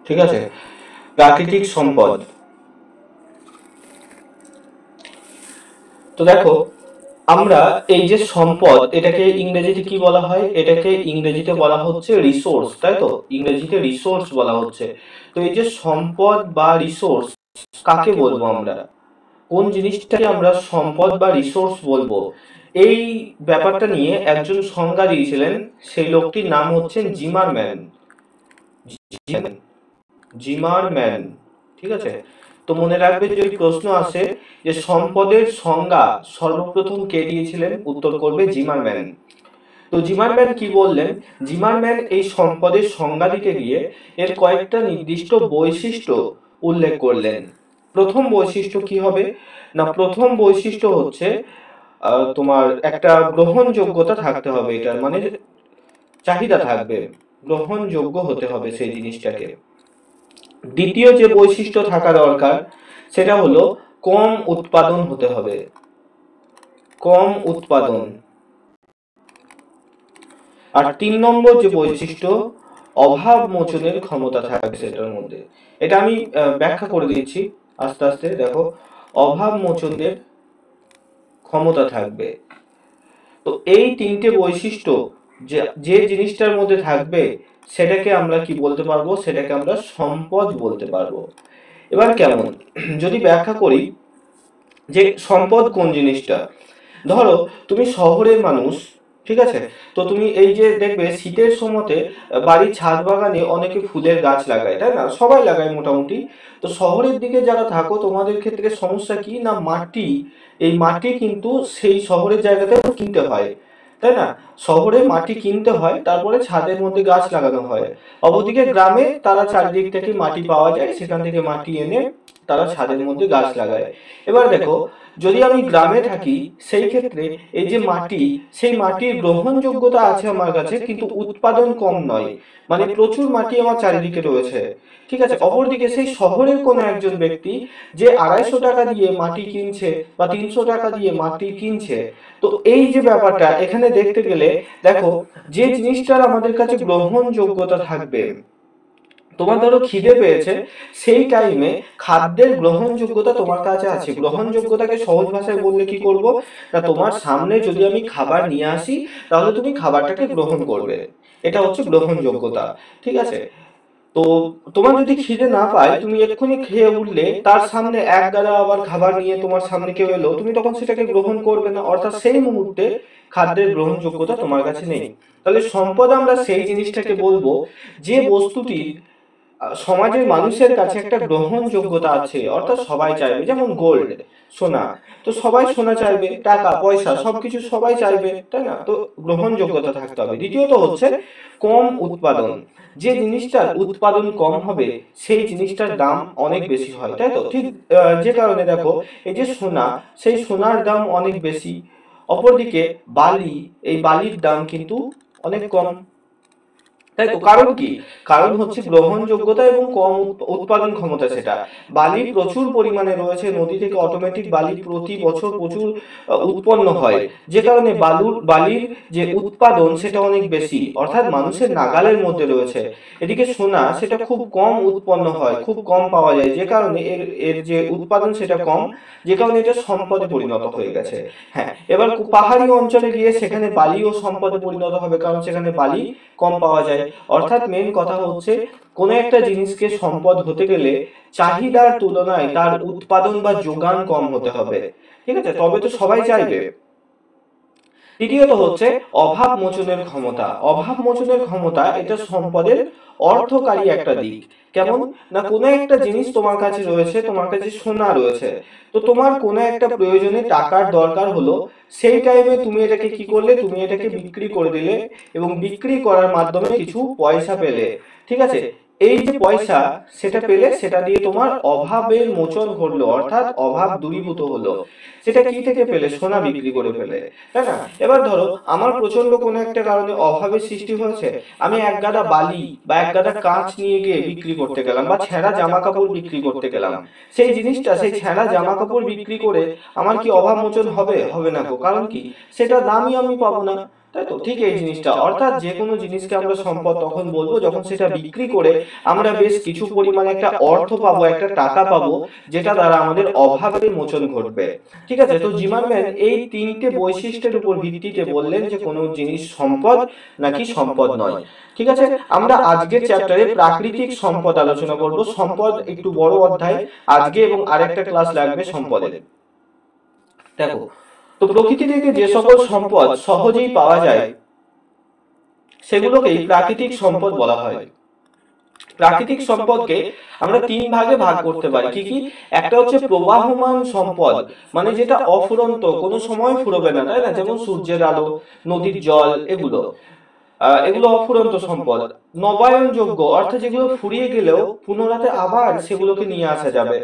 ঠিক আছে, প্রাকৃতিক সম্পদ। তো দেখো, আমরা এই যে সম্পদ, এটাকে ইংরেজিতে কি বলা হয়? এটাকে ইংরেজিতে বলা হচ্ছে রিসোর্স, তাই তো? ইংরেজিতে রিসোর্স বলা হচ্ছে। তো এই যে সম্পদ বা রিসোর্স, কাকে বলবো আমরা? কোন জিনিসটাকে আমরা সম্পদ বা রিসোর্স বলবো? এই ব্যাপারটা নিয়ে একজন সংজ্ঞা দিয়েছিলেন, সেই লোকটির নাম হচ্ছেন জিমারম্যান। জিমারম্যান, ঠিক আছে? তো মনে রাখবে, যদি প্রশ্ন আসে যে সম্পদের সংজ্ঞা সর্বপ্রথম কে দিয়েছিলেন, উত্তর করবে জিমারম্যান। তো জিমারম্যান কি বললেন? জিমারম্যান এই সম্পদের সংজ্ঞা দিতে গিয়ে এর কয়েকটা নির্দিষ্ট বৈশিষ্ট্য উল্লেখ করলেন। প্রথম বৈশিষ্ট্য কি হবে না, প্রথম বৈশিষ্ট্য হচ্ছে তোমার একটা গ্রহণযোগ্যতা থাকতে হবে, এটার মানে চাহিদা থাকবে, গ্রহণযোগ্য হতে হবে সেই জিনিসটাকে। দ্বিতীয় যে বৈশিষ্ট্য থাকা দরকার, সেটা হলো কম উৎপাদন হতে হবে, কম উৎপাদন। আর 3 নম্বর যে বৈশিষ্ট্য, অভাব মোচনের ক্ষমতা থাকবে সেটার মধ্যে। এটা আমি ব্যাখ্যা করে দিচ্ছি আস্তে আস্তে। দেখো, অভাব মোচনের ক্ষমতা থাকবে। তো এই 3টে বৈশিষ্ট্য যে যে জিনিসটার মধ্যে থাকবে, সেটাকে আমরা কি বলতে পারবো? সেটাকে আমরা সম্পদ বলতে পারবো। এবার কেমন, যদি ব্যাখ্যা করি যে সম্পদ কোন জিনিসটা। ধরো তুমি শহরের মানুষ, ঠিক আছে? তো তুমি এই যে দেখবে শীতের সময়তে বাড়ির ছাদ বাগানে অনেকে ফুলের গাছ লাগায়, তাই না? সবাই লাগায় মোটামুটি। তো শহরের দিকে যারা থাকো, তোমাদের ক্ষেত্রে সমস্যা কি না, মাটি, এই মাটি কিন্তু সেই শহরের জায়গাতে কিনতে হয়, তাই না? শহরে মাটি কিনতে হয়, তারপরে ছাদের মধ্যে গাছ লাগানো হয়। অপরদিকে গ্রামে তারা চারিদিক থেকে মাটি পাওয়া যায়, সেখান থেকে মাটি এনে তারা ছাদের মধ্যে গাছ লাগায়। এবার দেখো, যদি আমি গ্রামে থাকি, সেই ক্ষেত্রে এই যে মাটি, সেই মাটির গ্রহণযোগ্যতা আছে আমার কাছে, কিন্তু উৎপাদন কম নয়, মানে প্রচুর মাটি আমার চারিদিকে রয়েছে, ঠিক আছে? অপরদিকে সেই শহরের কোনো একজন ব্যক্তি যে 250 টাকা দিয়ে মাটি কিনছে বা 300 টাকা দিয়ে মাটি কিনছে, তো এই যে ব্যাপারটা এখানে দেখতে গেলে, দেখো, যে জিনিসটার আমাদের কাছে গ্রহণযোগ্যতা থাকবে, তোমার ধরো খিদে পেয়েছে, সেই টাইমে খাদ্যের গ্রহণযোগ্যতা তোমার কাছে আছে। গ্রহণযোগ্যতাকে সহজ ভাষায় বললে কি করব না, তোমার সামনে যদি আমি খাবার নিয়ে আসি, তাহলে তুমি খাবারটাকে গ্রহণ করবে, এটা হচ্ছে গ্রহণযোগ্যতা, ঠিক আছে? তো তোমার যদি খিদে না পায়, তুমি এক্ষুনি খেয়ে উঠলে, তার সামনে এক গাদা আবার খাবার নিয়ে তোমার সামনে কেউ এলো, তুমি তখন সেটাকে গ্রহণ করবে না, অর্থাৎ সেই মুহূর্তে খাদ্যের গ্রহণযোগ্যতা তোমার কাছে নেই। তাহলে সম্পদ আমরা সেই জিনিসটাকে বলবো যে বস্তুটির সমাজের মানুষের কাছে একটা গ্রহণযোগ্যতা আছে, অর্থাৎ সবাই চাইবে। যেমন গোল্ড, সোনা, তো সবাই সোনা চাইবে, টাকা পয়সা সবকিছু সবাই চাইবে, তাই না? তো গ্রহণযোগ্যতা থাকতে হবে। দ্বিতীয়ত হচ্ছে কম উৎপাদন। যে জিনিসটার উৎপাদন কম হবে, সেই জিনিসটার দাম অনেক বেশি হয়, তাই তো? ঠিক যে কারণে দেখো, এই যে সোনা, সেই সোনার দাম অনেক বেশি। অপরদিকে বালি, এই বালির দাম কিন্তু অনেক কম, তাই তো? কারণ কি? কারণ হচ্ছে গ্রহণযোগ্যতা এবং কম উৎপাদন ক্ষমতা। সেটা বালি প্রচুর পরিমাণে রয়েছে, নদী থেকে অটোমেটিক বালি প্রতি বছর প্রচুর উৎপন্ন হয়, যে কারণে বালির যে উৎপাদন সেটা অনেক বেশি, অর্থাৎ মানুষের নাগালের মধ্যে রয়েছে। এদিকে সোনা, সেটা খুব কম উৎপন্ন হয়, খুব কম পাওয়া যায়, যে কারণে এর এর যে উৎপাদন সেটা কম, যে কারণে এটা সম্পদে পরিণত হয়ে গেছে। হ্যাঁ, এবার পাহাড়ি অঞ্চলে গিয়ে সেখানে বালিও সম্পদে পরিণত হবে, কারণ সেখানে বালি কম পাওয়া যায়। অর্থাৎ মেন কথা হচ্ছে, কোনো একটা জিনিসকে সম্পদ হতে গেলে চাহিদার তুলনায় তার উৎপাদন বা যোগান কম হতে হবে, ঠিক আছে? তবে তো সবাই চাইবে। তৃতীয়ত হচ্ছে অভাব মোচনের ক্ষমতা। অভাব মোচনের ক্ষমতা এটা সম্পদের অর্থকারী একটা দিক। কেমন না, কোনো একটা জিনিস তোমার কাছে রয়েছে, তোমার কাছে সোনা রয়েছে, তো তোমার কোনো একটা প্রয়োজনে টাকার দরকার হলো, সেই টাইমে তুমি এটাকে কি করলে, তুমি এটাকে বিক্রি করে দিলে, এবং বিক্রি করার মাধ্যমে কিছু পয়সা পেলে, ঠিক আছে? এই যে পয়সা সেটা পেলে, সেটা দিয়ে তোমার অভাবের মোচন ঘটলো, অর্থাৎ অভাব দূরীভূত হলো। সেটা কি থেকে পেলে? সোনা বিক্রি করে ফেলে, তাই না? এবার ধরো আমার প্রচন্ড কোনো একটা কারণে অভাবের সৃষ্টি হয়েছে, আমি এক গাদা বালি বা এক গাদা কাঁচ নিয়ে গিয়ে বিক্রি করতে গেলাম, বা ছেঁড়া জামা কাপড় বিক্রি করতে গেলাম। সেই জিনিসটা, সেই ছেঁড়া জামা কাপড় বিক্রি করে আমার কি অভাব মোচন হবে? হবে না গো। কারণ কি? সেটা দামই আমি পাবো না। তাই তো, ঠিক এই জিনিসটা, অর্থাৎ যে কোনো জিনিসকে আমরা সম্পদ তখন বলবো যখন সেটা বিক্রি করে আমরা বেশ কিছু পরিমাণে একটা অর্থ পাবো, একটা টাকা পাবো, যেটা দ্বারা আমাদের অভাবের মোচন ঘটবে। ঠিক আছে, তো জিমারম্যান এই তিনটে বৈশিষ্ট্যের উপর ভিত্তিতে বললেন যে কোনো জিনিস সম্পদ নাকি সম্পদ নয়। ঠিক আছে, আমরা আজকের চ্যাপ্টারে প্রাকৃতিক সম্পদ আলোচনা করব। সম্পদ একটু বড় অধ্যায় আজকে, এবং আরেকটা ক্লাস লাগবে সম্পদের। দেখো, তো প্রকৃতি থেকে যে সকল সম্পদ সহজেই পাওয়া যায় সেগুলোকেই প্রাকৃতিক সম্পদ বলা হয়। প্রাকৃতিক সম্পদকে আমরা তিন ভাগে ভাগ করতে পারি। কি কি? একটা হচ্ছে প্রবাহমান সম্পদ, মানে যেটা অফুরন্ত, কোনো সময় ফুরবে না, তাই না? যেমন সূর্যের আলো, নদীর জল, এগুলো এগুলো অফুরন্ত সম্পদ। নবায়নযোগ্য, অর্থাৎ যেগুলো ফুরিয়ে গেলেও পুনরায় আবার সেগুলোকে নিয়ে আসা যাবে।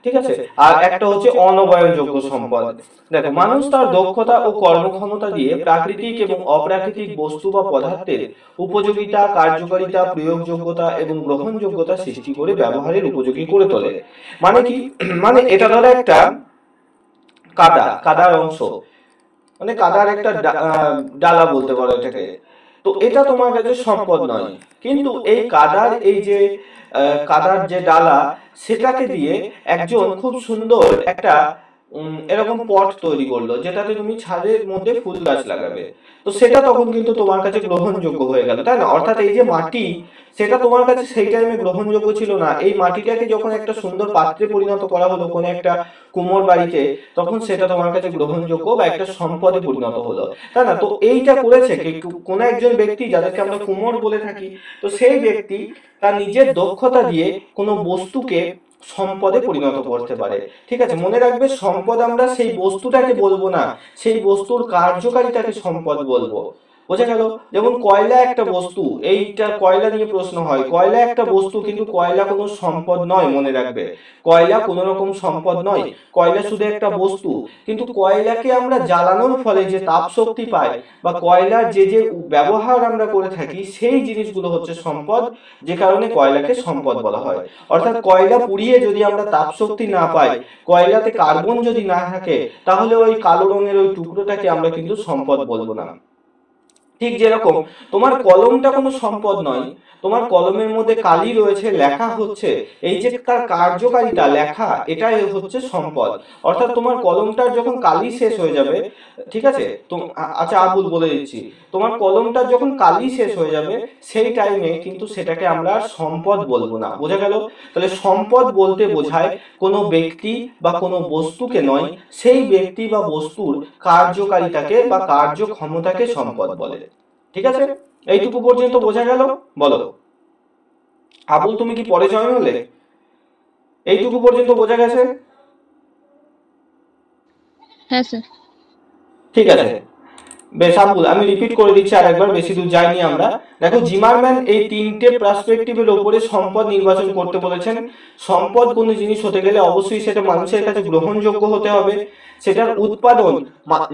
ঠিক আছে, আর একটা হচ্ছে অনবায়নযোগ্য সম্পদ। দেখো, মানুষ তার দক্ষতা ও কর্মক্ষমতা দিয়ে প্রাকৃতিক এবং অপ্রাকৃতিক বস্তু বা পদার্থের উপযোগিতা, কার্যকারিতা, প্রয়োগযোগ্যতা এবং গ্রহণযোগ্যতা সৃষ্টি করে ব্যবহারের উপযোগী করে তোলে। মানে কি? মানে এটা ধরো একটা কাদার অংশ, মানে কাদার একটা ডালা বলতে পারো এটাকে। তো এটা তোমার কাছে সম্পদ নয়, কিন্তু এই কাদার এই যে কাদার যে ডালা, সেটাকে দিয়ে একজন খুব সুন্দর একটা এরকম পট তৈরি করলো, যেটাতে তুমি ছাদের মধ্যে ফুল গাছ লাগাবে। তো সেটা তখন কিন্তু তোমার কাছে গ্রহণযোগ্য হয়ে গেল, তাই না? অর্থাৎ এই যে মাটি, সেটা তোমার কাছে সেই টাইমে গ্রহণযোগ্য ছিল না। এই মাটিটাকে যখন একটা সুন্দর পাত্রে পরিণত করা হলো কোনো একটা কুমোর বাড়িতে, তখন সেটা তোমার কাছে গ্রহণযোগ্য বা একটা সম্পদে পরিণত হলো, তাই না? তো এইটা করেছে কোন একজন ব্যক্তি, যাদেরকে আমরা কুমোর বলে থাকি। তো সেই ব্যক্তি তার নিজের দক্ষতা দিয়ে কোনো বস্তুকে সম্পদে পরিণত করতে পারে। ঠিক আছে, মনে রাখবে, সম্পদ আমরা সেই বস্তুটাকে বলবো না, সেই বস্তুর কার্যকারিতাকে সম্পদ বলবো। বোঝা গেল? যেমন কয়লা একটা বস্তু, এইটা কয়লা নিয়ে প্রশ্ন হয়। কয়লা একটা বস্তু, কিন্তু কয়লা কোনো সম্পদ নয়, মনে রাখবে। কয়লা কোনো রকম সম্পদ নয়, কয়লা শুধু একটা বস্তু। কিন্তু কয়লাকে আমরা জ্বালানোর ফলে যে তাপ শক্তি পাই, বা কয়লার যে যে ব্যবহার আমরা করে থাকি, সেই জিনিসগুলো হচ্ছে সম্পদ, যে কারণে কয়লাকে সম্পদ বলা হয়। অর্থাৎ কয়লা পুড়িয়ে যদি আমরা তাপ শক্তি না পাই, কয়লাতে কার্বন যদি না থাকে, তাহলে ওই কালো রঙের ওই টুকরোটাকে আমরা কিন্তু সম্পদ বলবো না। ঠিক যেরকম তোমার কলমটা কোনো সম্পদ নয়, তোমার কলমের মধ্যে কালি রয়েছে, লেখা হচ্ছে, এই যে তার কার্যকারিতা, লেখা, এটাই হচ্ছে সম্পদ। অর্থাৎ তোমার কলমটার যখন কালি শেষ হয়ে যাবে, ঠিক আছে, আচ্ছা আবুল বলে দিচ্ছি, তোমার কলমটার যখন কালি শেষ হয়ে যাবে, সেই টাইমে কিন্তু সেটাকে আমরা সম্পদ বলবো না। বোঝা গেল? তাহলে সম্পদ বলতে বোঝায় কোনো ব্যক্তি বা কোনো বস্তুকে নয়, সেই ব্যক্তি বা বস্তুর কার্যকারিতাকে বা কার্যক্ষমতাকে সম্পদ বলে। ঠিক আছে, এইটুকু পর্যন্ত বোঝা গেল? বলো আবুল, তুমি কি পরে জয়েন হলে? এইটুকু পর্যন্ত বোঝা গেছে? হ্যাঁ স্যার। ঠিক আছে, বেশ আবুল, আমি রিপিট করে দিচ্ছি আরেকবার, বেশি দূর যাইনি আমরা। দেখো, জিমারম্যান এই তিনটে পার্সপেক্টিভের উপরে সম্পদ নির্বাচন করতে বলেছেন। সম্পদ কোনো জিনিস হতে গেলে অবশ্যই সেটা মানুষের কাছে গ্রহণযোগ্য হতে হবে, সেটার উৎপাদন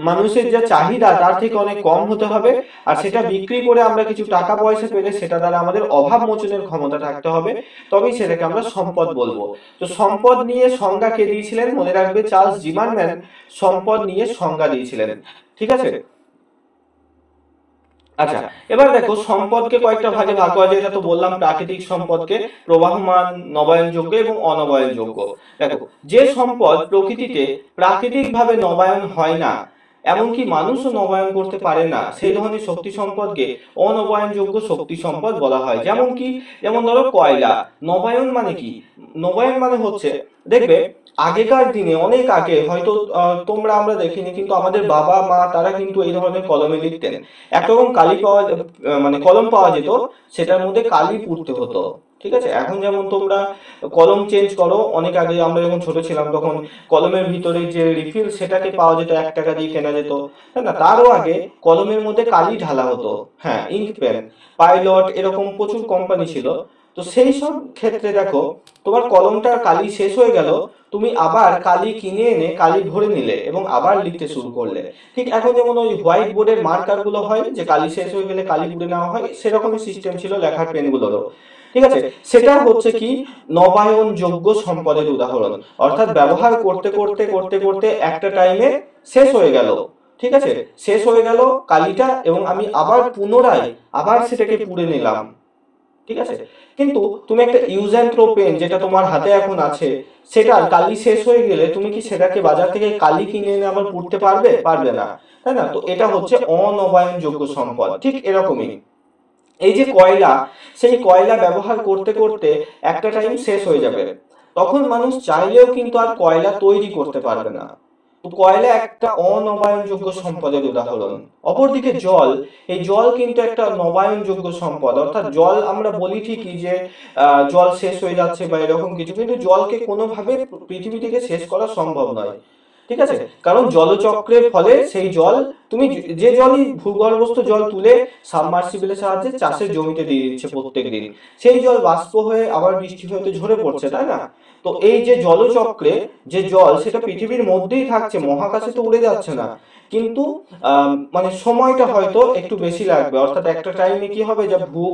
মানুষের যা চাহিদা তার থেকে অনেক কম হতে হবে, আর সেটা বিক্রি করে আমরা কিছু টাকা পয়সা পেলে সেটা দ্বারা আমাদের অভাব মোচনের ক্ষমতা থাকতে হবে, তবেই সেটাকে আমরা সম্পদ বলবো। তো সম্পদ নিয়ে সংজ্ঞা কে দিয়েছিলেন? মনে রাখবে, চার্লস জিমারম্যান সম্পদ নিয়ে সংজ্ঞা দিয়েছিলেন। ঠিক আছে, আচ্ছা, এবার দেখো, সম্পদকে কয়েকটা ভাগে ভাগ করা যায়। এটা তো বললাম, প্রাকৃতিক সম্পদকে প্রবাহমান, নবায়নযোগ্য এবং অনবায়নযোগ্য। দেখো, যে সম্পদ প্রকৃতিতে প্রাকৃতিক ভাবে নবায়ন হয় না, এমনকি মানুষও নবায়ন করতে পারে না, সেই ধরনের শক্তি সম্পদকে অনবায়নযোগ্য শক্তি সম্পদ বলা হয়। যেমন কি? যেমন ধরো কয়লা। নবায়ন মানে কি? নবায়ন মানে হচ্ছে, দেখবে আগেকার দিনে, অনেক আগে, হয়তো তোমরা আমরা দেখিনি, কিন্তু আমাদের বাবা মা তারা কিন্তু এই ধরনের কলমে লিখতেন। একরকম কালি পাওয়া মানে কলম পাওয়া যেত, সেটার মধ্যে কালি পুড়তে হতো। ঠিক আছে, এখন যেমন তোমরা কলম চেঞ্জ করো, অনেক আগে আমরা যখন ছোট ছিলাম তখন কলমের ভিতরে যে রিফিল, সেটাকে পাওয়া যেত 1 টাকা দিয়ে কেনা যেত, তাই না? তারও আগে কলমের মধ্যে কালি ঢালা হতো। হ্যাঁ, ইঙ্ক পেন, পাইলট, এরকম প্রচুর কোম্পানি ছিল। তো সেই সব ক্ষেত্রে দেখো, তোমার কলমটার কালি শেষ হয়ে গেল, তুমি আবার কালি কিনে এনে কালি ভরে নিলে এবং আবার লিখতে শুরু করলে। ঠিক এখন যেমন ওই হোয়াইট বোর্ডের মার্কার গুলো হয়, যে কালি শেষ হয়ে গেলে কালি পুড়ে নেওয়া হয়, সেরকমই সিস্টেম ছিল লেখার পেন গুলোরও। ঠিক আছে, সেটা হচ্ছে কি? নবায়নযোগ্য সম্পদের উদাহরণ। অর্থাৎ ব্যবহার করতে করতে করতে করতে একটা টাইমে শেষ হয়ে গেল, ঠিক আছে, শেষ হয়ে গেল কালিটা এবং আমি আবার পুনরায় আবার সেটাকে পুড়ে নিলাম। ঠিক আছে, কিন্তু তুমি একটা ইউজ অ্যান্ড থ্রো পেন যেটা তোমার হাতে এখন আছে, সেটার কালি শেষ হয়ে গেলে তুমি কি সেটাকে বাজার থেকে কালি কিনে এনে আবার পুড়তে পারবে? পারবে না, তাই না? তো এটা হচ্ছে অনবায়নযোগ্য সম্পদ। ঠিক এরকমই এই যে কয়লা, সেই কয়লা ব্যবহার করতে করতে একটা টাইম শেষ হয়ে যাবে, তখন মানুষ চাইলেও কিন্তু আর কয়লা তৈরি করতে পারবে না। তো কয়লা একটা অনবায়নযোগ্য সম্পদের উদাহরণ। অপরদিকে জল, এই জল কিন্তু একটা নবায়নযোগ্য সম্পদ। অর্থাৎ জল আমরা বলি ঠিকই যে জল শেষ হয়ে যাচ্ছে বা এরকম কিছু, কিন্তু জলকে কোনোভাবে পৃথিবী থেকে শেষ করা সম্ভব নয়। ঠিক আছে, কারণ জলচক্রের ফলে সেই জল, তুমি যে জলই ভূগর্ভস্থ জল তুলে সাবমার্সিবলের সাহায্যে চাষের জমিতে দিয়ে দিচ্ছে প্রত্যেক দিন, সেই জল বাষ্প হয়ে আবার বৃষ্টি হতে ঝরে পড়ছে, তাই না? তো এই যে জলচক্রে যে জল, সেটা পৃথিবীর মধ্যেই থাকছে, মহাকাশে তো উড়ে যাচ্ছে না, কিন্তু মানে সময়টা হয়তো একটু বেশি লাগবে। অর্থাৎ একটা টাইমে কি হবে, যে ভূ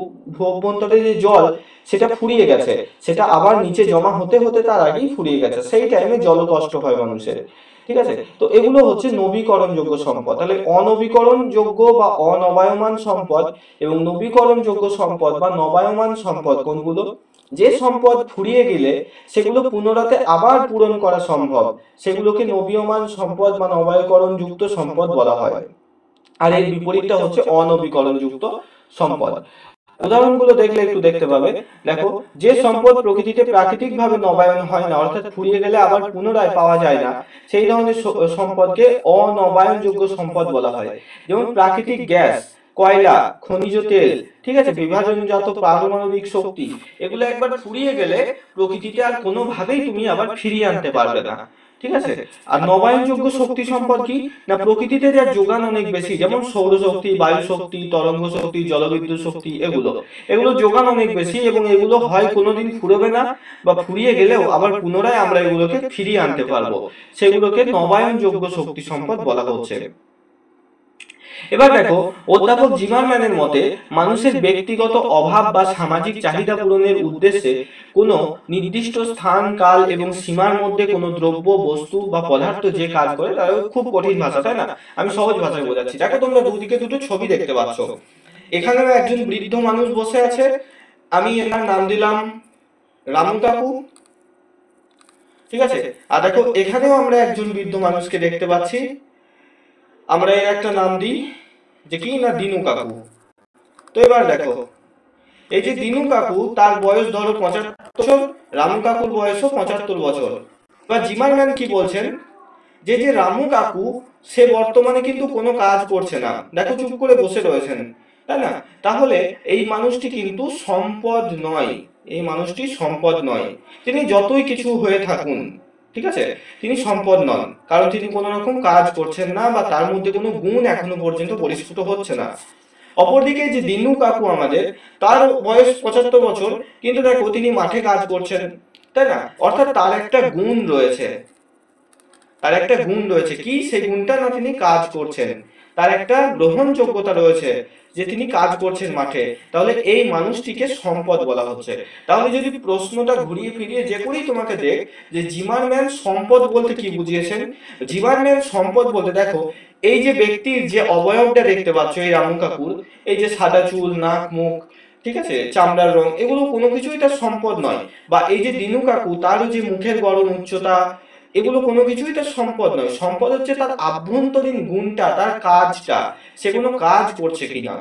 অভ্যন্তরে যে জল সেটা ফুরিয়ে গেছে, সেটা আবার নিচে জমা হতে হতে তার আগেই ফুরিয়ে গেছে, সেই টাইমে জল কষ্ট হয় মানুষের। ঠিক আছে, তো এগুলো হচ্ছে নবীকরণযোগ্য সম্পদ। তাহলে অনবীকরণযোগ্য বা অনবায়মান সম্পদ এবং নবীকরণযোগ্য সম্পদ বা নবায়মান সম্পদ কোনগুলো? যে সম্পদ ফুরিয়ে গেলে সেগুলো পুনরাতে আবার পূরণ করা সম্ভব, সেগুলোকে নবীয়মান সম্পদ বা নবায়করণযুক্ত সম্পদ বলা হয়। আর এর বিপরীতটা হচ্ছে অনবীকরণযুক্ত সম্পদ। উদাহরণগুলো দেখলে একটু দেখতে পাবে। দেখো, যে সম্পদ প্রকৃতিতে প্রাকৃতিক ভাবে নবায়ন হয় না, অর্থাৎ ফুরিয়ে গেলে আবার পুনরায় পাওয়া যায় না, সেই ধরনের সম্পদকে অনবায়নযোগ্য সম্পদ বলা হয়। যেমন প্রাকৃতিক গ্যাস, কয়লা, খনিজ তেল, ঠিক আছে, বিভাজনজাত পারমাণবিক শক্তি, এগুলো একবার ফুরিয়ে গেলে প্রকৃতিতে আর কোনোভাবেই তুমি আবার ফিরিয়ে আনতে পারবে না। ঠিক আছে, আর নবায়নযোগ্য শক্তি সম্পদ কি না, প্রকৃতিতে যার যোগান অনেক বেশি, যেমন সৌরশক্তি, বায়ু শক্তি, তরঙ্গ শক্তি, জলবিদ্যুৎ শক্তি, এগুলো যোগান অনেক বেশি এবং এগুলো হয় কোনোদিন ফুরবে না, বা ফুরিয়ে গেলেও আবার পুনরায় আমরা এগুলোকে ফিরিয়ে আনতে পারবো, সেগুলোকে নবায়নযোগ্য শক্তি সম্পদ বলা হচ্ছে। এবার দেখো, অধ্যাপক জিমারম্যানের মতে মানুষের ব্যক্তিগত অভাব বা সামাজিক চাহিদা পূরণের উদ্দেশ্যে কোনো নির্দিষ্ট স্থান, কাল এবং সীমার মধ্যে কোনো দ্রব্য, বস্তু বা পদার্থ যে কাজ করে, তার খুব কঠিন ভাষা, তাই না? আমি সহজ ভাষায় বোঝাচ্ছি। দেখো, তোমরা দুদিকে দুটো ছবি দেখতে পাচ্ছ। এখানেও একজন বৃদ্ধ মানুষ বসে আছে, আমি এনার নাম দিলাম রামু কাকু। ঠিক আছে, আর দেখো এখানেও আমরা একজন বৃদ্ধ মানুষকে দেখতে পাচ্ছি, আমরা এর একটা নাম দিই যে কি না, দিনু কাকু। তো এবার দেখো, এই যে দিনু কাকু, তার বয়স ধরো 75, রামু কাকুর বয়সও 75 বছর। এবার জিমারম্যান কি বলছেন, যে যে রামু কাকু, সে বর্তমানে কিন্তু কোনো কাজ করছে না, দেখো চুপ করে বসে রয়েছেন, তাই না? তাহলে এই মানুষটি কিন্তু সম্পদ নয়, এই মানুষটি সম্পদ নয়। তিনি যতই কিছু হয়ে থাকুন, ঠিক আছে, তিনি সম্পদ নন, কারণ তিনি কোনো রকম কাজ করছেন না বা তার মধ্যে কোনো গুণ এখনো পর্যন্ত পরিস্ফুট হচ্ছে না। অপরদিকে যে দিনু কাকু আমাদের, তার বয়স 75 বছর, কিন্তু দেখো তিনি মাঠে কাজ করছেন, তাই না? অর্থাৎ তার একটা গুণ রয়েছে, তার একটা গুণ রয়েছে, কি সেই গুণটা না, তিনি কাজ করছেন, তার একটা গ্রহণযোগ্যতা রয়েছে যে তিনি কাজ করছেন মাঠে, তাহলে এই মানুষটিকে সম্পদ বলা হচ্ছে। তাহলে যদি প্রশ্নটা ঘুরিয়ে ফিরিয়ে যে করেই তোমাকে দেখ, যে জিমারম্যান সম্পদ বলতে কি বুঝিয়েছেন, জিমারম্যান সম্পদ বলতে, দেখো এই যে ব্যক্তির যে অবয়বটা দেখতে পাচ্ছ এই রামু কাকুর, এই যে সাদা চুল, নাক, মুখ, ঠিক আছে, চামড়ার রং, এগুলো কোনো কিছুই তার সম্পদ নয়। বা এই যে দিনু কাকু, তারও যে মুখের গড়ন, উচ্চতা, এগুলো কোনো কিছুই তার সম্পদ নয়। সম্পদ হচ্ছে তার আভ্যন্তরীণ গুণটা, তার কাজটা, সে কোনো কাজ করছে কিনা।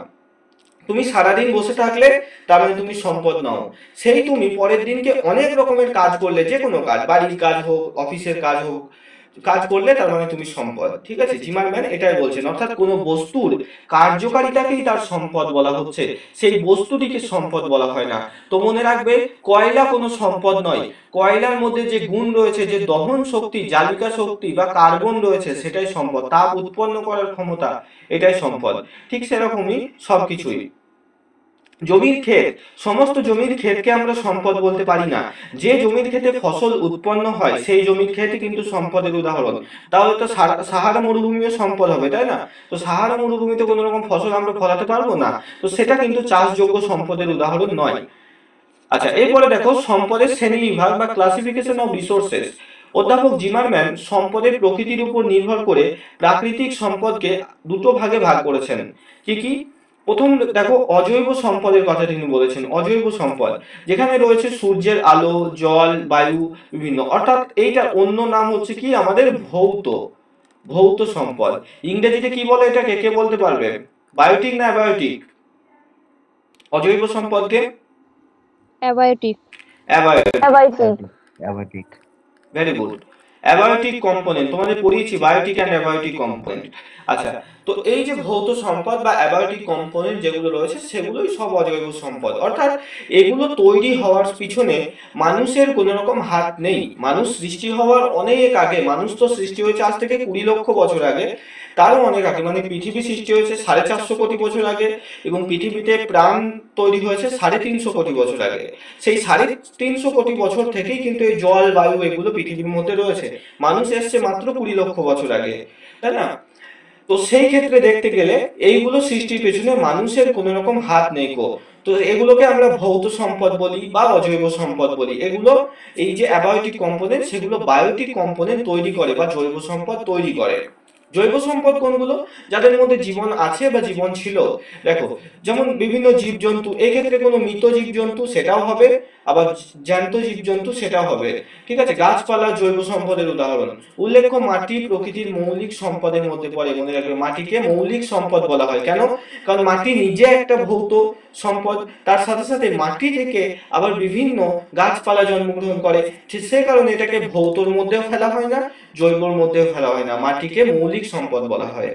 তুমি সারাদিন বসে থাকলে তার মানে তুমি সম্পদ নাও, সেই তুমি পরের দিনকে অনেক রকমের কাজ করলে, যে কোনো কাজ, বাড়ির কাজ হোক, অফিসের কাজ হোক, কাজ করলে তার মানে তুমি সম্পদ। ঠিক আছে, জিমারম্যান এটাই বলছেন, অর্থাৎ কোনো বস্তুর কার্যকারিতাকেই তার সম্পদ বলা হচ্ছে, সেই বস্তুটিকে সম্পদ বলা হয় না। তো মনে রাখবে, কয়লা কোনো সম্পদ নয়, কয়লার মধ্যে যে গুণ রয়েছে, যে দহন শক্তি, জালিকা শক্তি বা কার্বন রয়েছে, সেটাই সম্পদ, তাপ উৎপন্ন করার ক্ষমতা, এটাই সম্পদ। ঠিক সেরকমই সবকিছুই। জমির ক্ষেত, সমস্ত জমির ক্ষেতকে আমরা সম্পদ বলতে পারি না। যে জমির ক্ষেতে ফসল উৎপন্ন হয় সেই জমির ক্ষেতই কিন্তু সম্পদের উদাহরণ। তাহলে তো সাহারা মরুভূমিও সম্পদ হবে, তাই না? তো সাহারা মরুভূমিতে কোনো রকম ফসল আমরা ফলাতে পারবো না, তো সেটা কিন্তু চাষযোগ্য সম্পদের উদাহরণ নয়। আচ্ছা, এরপরে দেখো সম্পদের শ্রেণী বিভাগ বা ক্লাসিফিকেশন অফ রিসোর্সেস। অধ্যাপক জিমারম্যান সম্পদের প্রকৃতির উপর নির্ভর করে প্রাকৃতিক সম্পদকে দুটো ভাগে ভাগ করেছেন। কি কি? প্রথম দেখো, অজৈব সম্পদের কথা তিনি বলেছেন। অজৈব সম্পদ যেখানে রয়েছে সূর্যের আলো, জল, বায়ু, বিভিন্ন, অর্থাৎ এইটার অন্য নাম হচ্ছে কি আমাদের ভৌত ভৌত সম্পদ। ইংরেজিতে কি বলে এটাকে, কে বলতে পারবে? বায়োটিক না অ্যাবায়োটিক? অজৈব সম্পদকে abiotic. Abiotic. Abiotic. Very good. Abiotic component তোমাদের পড়িয়েছি, বায়োটিক অ্যান্ড অ্যাবায়োটিক কম্পোনেন্ট। আচ্ছা, তো এই যে ভৌত সম্পদ বা অ্যাবায়োটিক কম্পোনেন্ট যেগুলো রয়েছে সেগুলোই সব অজৈব সম্পদ। অর্থাৎ এগুলো তৈরি হওয়ার পিছনে মানুষের কোনো রকম হাত নেই। মানুষ সৃষ্টি হওয়ার অনেক আগে, মানুষ তো সৃষ্টি হয়েছে আজ থেকে 20 লক্ষ বছর আগে, তারও অনেক আগে, মানে পৃথিবী সৃষ্টি হয়েছে 450 কোটি বছর আগে, এবং পৃথিবীতে প্রাণ তৈরি হয়েছে 350 কোটি বছর আগে। সেই 350 কোটি বছর থেকেই কিন্তু এই জল, বায়ু এগুলো পৃথিবীর মধ্যে রয়েছে। মানুষ এসছে মাত্র 20 লক্ষ বছর আগে, তাই না? তো সেই ক্ষেত্রে দেখতে গেলে এইগুলো সৃষ্টির পেছনে মানুষের কোনো রকম হাত নেই কো। তো এগুলোকে আমরা ভৌত সম্পদ বলি বা অজৈব সম্পদ বলি। এগুলো এই যে অ্যাবায়োটিক কম্পোনেন্ট সেগুলো বায়োটিক কম্পোনেন্ট তৈরি করে বা জৈব সম্পদ তৈরি করে। জৈব সম্পদ কোনগুলো? যাদের মধ্যে জীবন আছে বা জীবন ছিল। দেখো, যেমন বিভিন্ন জীবজন্তু, এই ক্ষেত্রে কোনো মৃত জীবজন্তু সেটাও হবে, আবার জ্যান্ত জীবজন্তু সেটাও হবে। ঠিক আছে, গাছপালা জৈব সম্পদের উদাহরণ। উল্লেখ্য, মাটি প্রকৃতির মৌলিক সম্পদের মধ্যে পড়ে। মনে রাখবে, মাটিকে মৌলিক সম্পদ বলা হয়। কেন? কারণ মাটি নিজে একটা ভৌত সম্পদ, তার সাথে সাথে মাটি থেকে আবার বিভিন্ন গাছপালা জন্মগ্রহণ করে। ঠিক সে কারণে এটাকে ভৌতর মধ্যেও ফেলা হয় না, জৈবর মধ্যেও ফেলা হয় না, মাটিকে মৌলিক সম্পদ বলা হয়।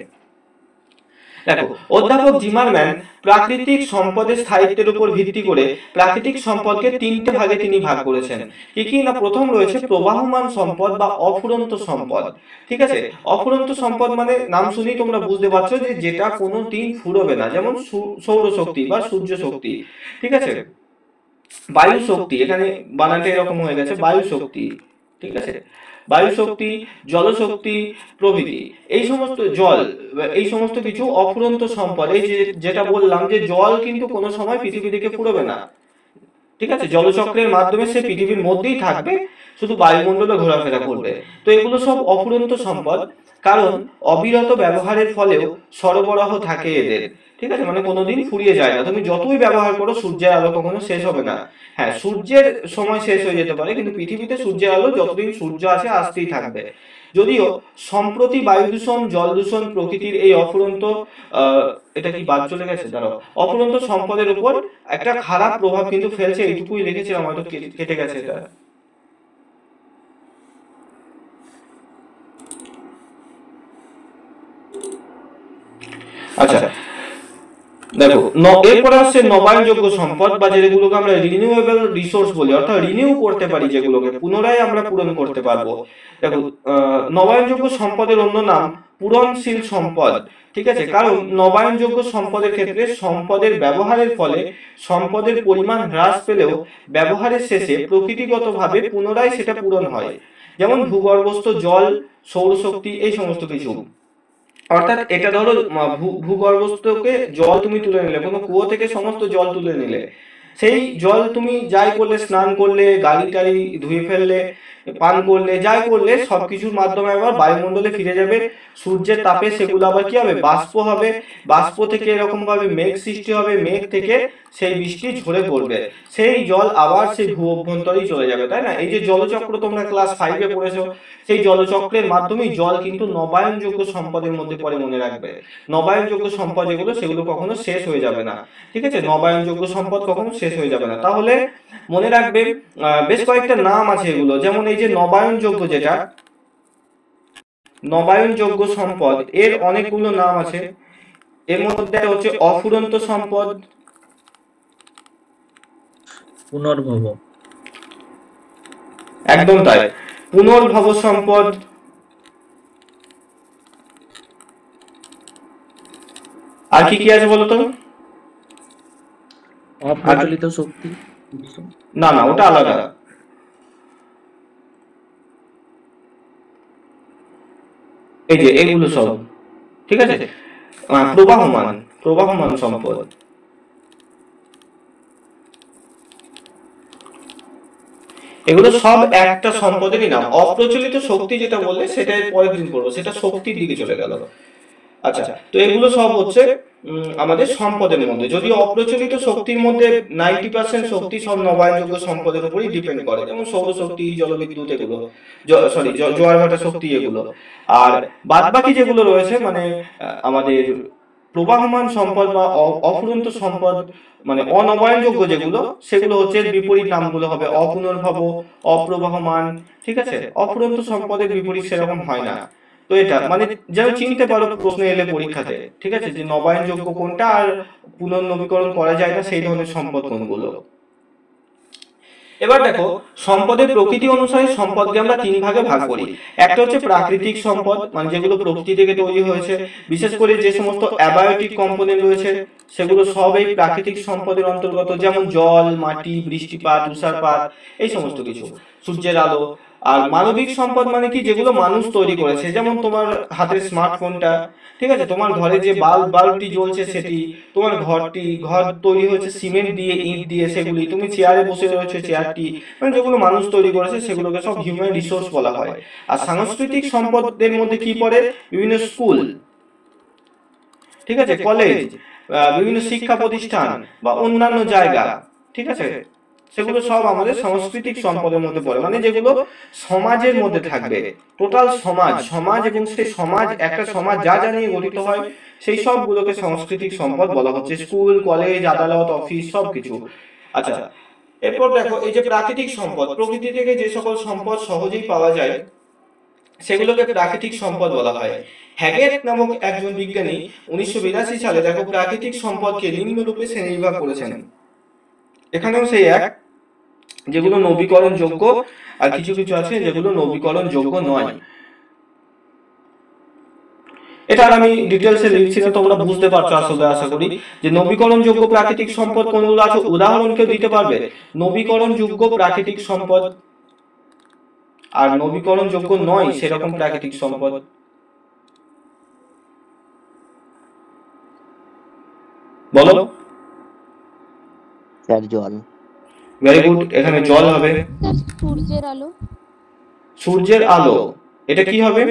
দেখো, অধ্যাপক জিমারম্যান প্রাকৃতিক সম্পদের স্থায়িত্বের উপর ভিত্তি করে প্রাকৃতিক সম্পদকে 3টে ভাগে তিনি ভাগ করেছেন। কি কি না, প্রথম রয়েছে প্রবাহমান সম্পদ বা অফুরন্ত সম্পদ। ঠিক আছে, অফুরন্ত সম্পদ মানে নাম শুনেই তোমরা বুঝতে পারছো যে যেটা কোনো দিন ফুরবে না, যেমন সৌরশক্তি বা সূর্য শক্তি। ঠিক আছে, বায়ু শক্তি, এখানে বানানটা এরকম হয়ে গেছে, বায়ু শক্তি। ঠিক আছে, বায়ু শক্তি, জলশক্তি প্রভৃতি। এই সমস্ত জল, এই সমস্ত কিছু অফুরন্ত সম্পদ। এই যে যেটা বললাম যে জল কিন্তু কোনো সময় পৃথিবী থেকে ফুরবে না। ঠিক আছে, জলচক্রের মাধ্যমে সে পৃথিবীর মধ্যেই থাকবে, শুধু বায়ুমণ্ডলে ঘোরাফেরা করবে। তো এগুলো সব অফুরন্ত সম্পদ, কারণ অবিরত ব্যবহারের ফলেও সরবরাহ থাকে এদের। ঠিক আছে, মানে কোনোদিন ফুরিয়ে যায় না, তুমি যতই ব্যবহার করো সূর্যের আলো কখনো শেষ হবে না। হ্যাঁ, সূর্যের সময় শেষ হয়ে যেতে পারে, কিন্তু পৃথিবীতে সূর্যের আলো যতদিন সূর্য আছে আসতেই থাকবে। যদিও সম্প্রতি বায়ু দূষণ, জল দূষণ প্রকৃতির এই অফুরন্ত এটা কি বাদ চলে গেছে, দাঁড়াও, অফুরন্ত সম্পদের উপর একটা খারাপ প্রভাব কিন্তু ফেলছে। এইটুকুই লিখেছিলাম, হয়তো কেটে গেছে এটা। আচ্ছা, দেখো, এরপরে আসছে নবায়নযোগ্য সম্পদ বা যেগুলোকে আমরা রিনিউয়েবল রিসোর্স বলি, অর্থাৎ রিনিউ করতে পারি, যেগুলোকে পুনরায় আমরা পূরণ করতে পারবো। দেখো, নবায়নযোগ্য সম্পদের অন্য নাম পূরণশীল সম্পদ। ঠিক আছে, কারণ নবায়নযোগ্য সম্পদের ক্ষেত্রে সম্পদের ব্যবহারের ফলে সম্পদের পরিমাণ হ্রাস পেলেও ব্যবহারের শেষে প্রকৃতিগতভাবে পুনরায় সেটা পূরণ হয়। যেমন ভূগর্ভস্থ জল, সৌরশক্তি, এই সমস্ত কিছু। অর্থাৎ এটা ধরো ভূগর্ভস্থকে জল তুমি তুলে নিলে, কোনো কুয়ো থেকে সমস্ত জল তুলে নিলে, সেই জল তুমি যাই করলে, স্নান করলে, গাড়ি টাড়ি ধুয়ে ফেললে, পান করলে, যাই করলে, সবকিছুর মাধ্যমে আবার বায়ুমণ্ডলে ফিরে যাবে। সূর্যের তাপে সেগুলো আবার কি হবে, বাষ্প হবে। বাষ্প থেকে এরকম ভাবে মেঘ সৃষ্টি হবে, মেঘ থেকে সেই বৃষ্টি ঝরে পড়বে, সেই জল আবার সেই ভূ অভ্যন্তরেই চলে যাবে, তাই না? এই যে জলচক্র তোমরা ক্লাস 5-এ পড়েছো, সেই জলচক্রের মাধ্যমেই জল কিন্তু নবায়নযোগ্য সম্পদের মধ্যে পড়ে, মনে রাখবে। নবায়নযোগ্য সম্পদ যেগুলো, সেগুলো কখনো শেষ হয়ে যাবে না। ঠিক আছে, নবায়নযোগ্য সম্পদ কখনো শেষ হয়ে যাবে না। তাহলে মনে রাখবে বেশ কয়েকটা নাম আছে এগুলো, যেমন এই যে নবায়নযোগ্য, যেটা নবায়নযোগ্য সম্পদ, এর অনেকগুলো নাম আছে। এর মধ্যে হচ্ছে অফুরন্ত সম্পদ, পুনর্ভব, একদম তাই, পুনর্ভব সম্পদ, আর কি কি আছে বলতো? অপ্রচলিত শক্তি। না না, ওটা আলাদা। এই যে এগুলো সব, ঠিক আছে। প্রবাহমান, প্রবাহমান সম্পদ, এগুলো সব একটা সম্পদেরই নাম। অপ্রচলিত শক্তি যেটা বললে সেটা পরের দিন পড়বো, সেটা শক্তির দিকে চলে গেল। আচ্ছা, তো এগুলো সব হচ্ছে আমাদের সম্পদের মধ্যে। যদি অপ্রচলিত শক্তির মধ্যে 90% শক্তি সব নবায়নযোগ্য সম্পদের উপরই ডিপেন্ড করে, যেমন সৌরশক্তি, জলবিদ্যুৎ, এগুলো সরি জোয়ার ভাটা শক্তি এগুলো। আর বাদ বাকি যেগুলো রয়েছে মানে আমাদের প্রবাহমান সম্পদ বা অফুরন্ত সম্পদ, মানে অনবায়নযোগ্য যেগুলো, সেগুলো হচ্ছে বিপরীত নামগুলো হবে অপুনর্ভব, অপ্রবাহমান। ঠিক আছে, অফুরন্ত সম্পদের বিপরীত সেরকম হয় না। তো এটা মানে যেন চিনতে পারো প্রশ্ন এলে পরীক্ষাতে, ঠিক আছে, যে নবায়নযোগ্য কোনটা আর পুনর্নবীকরণ করা যায় না সেই ধরনের সম্পদ কোনগুলো। এবার দেখো, সম্পদের প্রকৃতি অনুসারে সম্পদকে আমরা তিন ভাগে ভাগ করি। একটা হচ্ছে প্রাকৃতিক সম্পদ, মানে যেগুলো প্রকৃতি থেকে তৈরি হয়েছে, বিশেষ করে যে সমস্ত অ্যাবায়োটিক কম্পোনেন্ট রয়েছে সেগুলো সব এই প্রাকৃতিক সম্পদের অন্তর্গত, যেমন জল, মাটি, বৃষ্টিপাত, তুষারপাত, এই সমস্ত কিছু, সূর্যের আলো। আর মানবিক সম্পদ মানে কি, যেগুলো মানুষ তৈরি করেছে, যেমন তোমার হাতের স্মার্টফোনটা, ঠিক আছে, তোমার ঘরে যে বাল্বটি জ্বলছে সেটি, তোমার ঘর তৈরি হয়েছে সিমেন্ট দিয়ে, ইট দিয়ে, সেগুলি, তুমি চেয়ারে বসে রয়েছে চেয়ারটি, মানে যেগুলো মানুষ তৈরি করেছে সেগুলোকে সব হিউম্যান রিসোর্স বলা হয়। আর সাংস্কৃতিক সম্পদের মধ্যে কি পড়ে, বিভিন্ন স্কুল, ঠিক আছে, কলেজ, বিভিন্ন শিক্ষা প্রতিষ্ঠান বা অন্যান্য জায়গা, ঠিক আছে, সেগুলো সব আমাদের সাংস্কৃতিক সম্পদের মধ্যে পড়ে, মানে যেগুলো সমাজের মধ্যে থাকবে। টোটাল সমাজ এবং সেই সমাজ, একটা সমাজ যা যা নিয়ে গঠিত হয় সেই সবগুলোকে সাংস্কৃতিক সম্পদ বলা হচ্ছে, স্কুল, কলেজ, আদালত, অফিস, সবকিছু। আচ্ছা, এরপর দেখো, এই যে প্রাকৃতিক সম্পদ, প্রকৃতি থেকে যে সকল সম্পদ সহজেই পাওয়া যায় সেগুলোকে প্রাকৃতিক সম্পদ বলা হয়। হ্যাগেট নামক একজন বিজ্ঞানী 1982 সালে দেখো প্রাকৃতিক সম্পদকে নিম্নরূপে শ্রেণীবিভাগ করেছেন। এখানেও সেই এক, যেগুলো নবীকরণ যোগ্য আর কিছু কিছু আছে যেগুলো নবীকরণ যোগ্য নয়। এটা আর আমি ডিটেলসে লিখছি না, তোমরা বুঝতে পারছো আসলে, আশা করি, যে নবীকরণ যোগ্য প্রাকৃতিক সম্পদ কোনগুলো আছে। উদাহরণ কেউ দিতে পারবে নবীকরণ যোগ্য প্রাকৃতিক সম্পদ আর নবীকরণ যোগ্য নয় সেরকম প্রাকৃতিক সম্পদ? বলো। স্যার জল। ভেরি গুড, এখানে জল হবে। সূর্যের আলো। সূর্যের আলো, এটা কি হবে?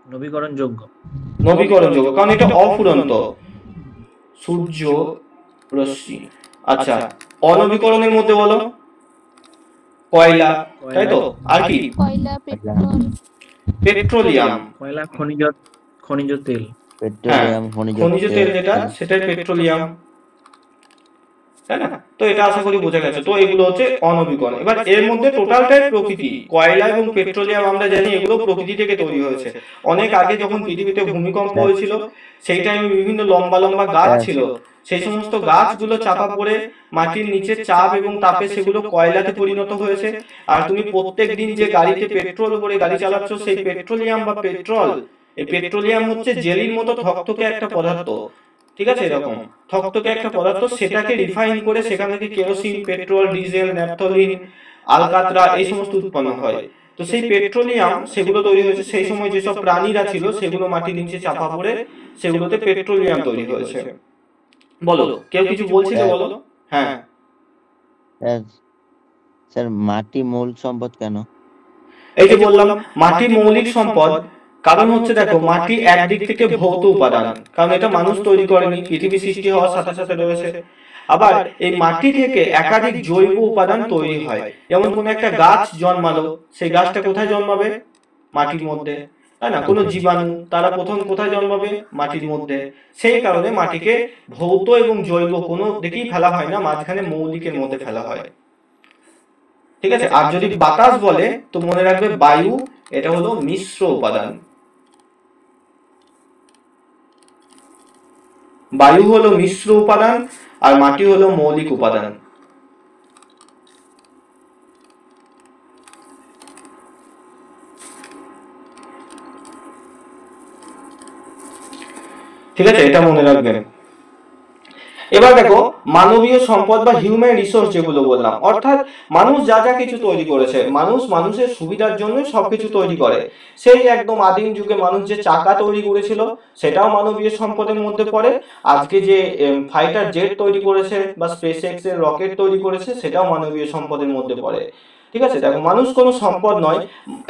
নবীকরণযোগ্য। নবীকরণযোগ্য, কারণ এটা অফুরন্ত সূর্য রশ্মি। আচ্ছা, অনবীকরণের মধ্যে বলো কয়লা, তাই তো, আর কি? কয়লা, পেট্রোল। পেট্রোলিয়াম। কয়লা, খনিজ তেল। পেট্রোলিয়াম, খনিজ তেল যেটা, সেটাই পেট্রোলিয়াম, তাই না? তো এটা আশা করি বোঝা গেছে। তো এগুলো হচ্ছে অনবীকরণ। এবার এর মধ্যে টোটালটাই প্রকৃতি। কয়লা এবং পেট্রোলিয়াম আমরা জানি এগুলো প্রকৃতি থেকে তৈরি হয়েছে। অনেক আগে যখন পৃথিবীতে ভূমিকম্প হয়েছিল সেই টাইমে বিভিন্ন লম্বা লম্বা গাছ ছিল, সেই সমস্ত গাছগুলো চাপা পড়ে মাটির নিচে চাপ এবং তাপে সেগুলো কয়লাতে পরিণত হয়েছে। আর তুমি প্রত্যেক দিন যে গাড়িতে পেট্রোল করে গাড়ি চালাচ্ছ, সেই পেট্রোলিয়াম বা পেট্রোল, এই পেট্রোলিয়াম হচ্ছে জেলির মতো থকথকে একটা পদার্থ, ঠিক আছে, এরকম থকথকে একটা পদার্থ, সেটাকে রিফাইন করে সেখান থেকে কেরোসিন, পেট্রোল, ডিজেল, ন্যাপথলিন, আলকাতরা, এই সমস্ত উৎপন্ন হয়। তো সেই পেট্রোলিয়াম সেগুলো তৈরি হয়েছে সেই সময় যেসব প্রাণীরা ছিল সেগুলো মাটির নিচে চাপা পড়ে সেগুলোতে পেট্রোলিয়াম তৈরি হয়েছে। বলো, কেউ কিছু বলছিল? বলো। হ্যাঁ স্যার, স্যার মাটি মূল সম্পদ কেন? এই যে বললাম মাটি মৌলিক সম্পদ, কারণ হচ্ছে দেখো মাটি একদিক থেকে ভৌত উপাদান, কারণ এটা মানুষ তৈরি করেনি, পৃথিবী সৃষ্টি হওয়ার সাথে সাথে রয়েছে। আবার এই মাটি থেকে একাধিক জৈব উপাদান তৈরি হয়। যেমন কোন একটা গাছ জন্মালো, সেই গাছটা কোথায় জন্মাবে? মাটির মধ্যে, তাই না? কোনো জীবাণু, তারা প্রথম কোথায় জন্মাবে? মাটির মধ্যে। সেই কারণে মাটিকে ভৌত এবং জৈব কোনো দিকেই ফেলা হয় না, মাঝখানে মৌলিকের মধ্যে ফেলা হয়, ঠিক আছে। আর যদি বাতাস বলে তো মনে রাখবে বায়ু, এটা হলো মিশ্র উপাদান। বায়ু হলো মিশ্র উপাদান আর মাটি হলো মৌলিক উপাদান। ঠিক আছে, এটা মনে রাখবেন। এবার দেখো মানবীয় সম্পদ বা হিউম্যান রিসোর্স যেগুলো বললাম, অর্থাৎ মানুষ যা যা কিছু তৈরি করেছে, মানুষ মানুষের সুবিধার জন্য সবকিছু তৈরি করে। সেই একদম আদিম যুগে মানুষ যে চাকা তৈরি করেছিল সেটাও মানবীয় সম্পদের মধ্যে পড়ে। আজকে যে ফাইটার জেট তৈরি করেছে বা স্পেস এক্স এর রকেট তৈরি করেছে সেটাও মানবীয় সম্পদের মধ্যে পড়ে। ঠিক আছে, দেখো মানুষ কোনো সম্পদ নয়।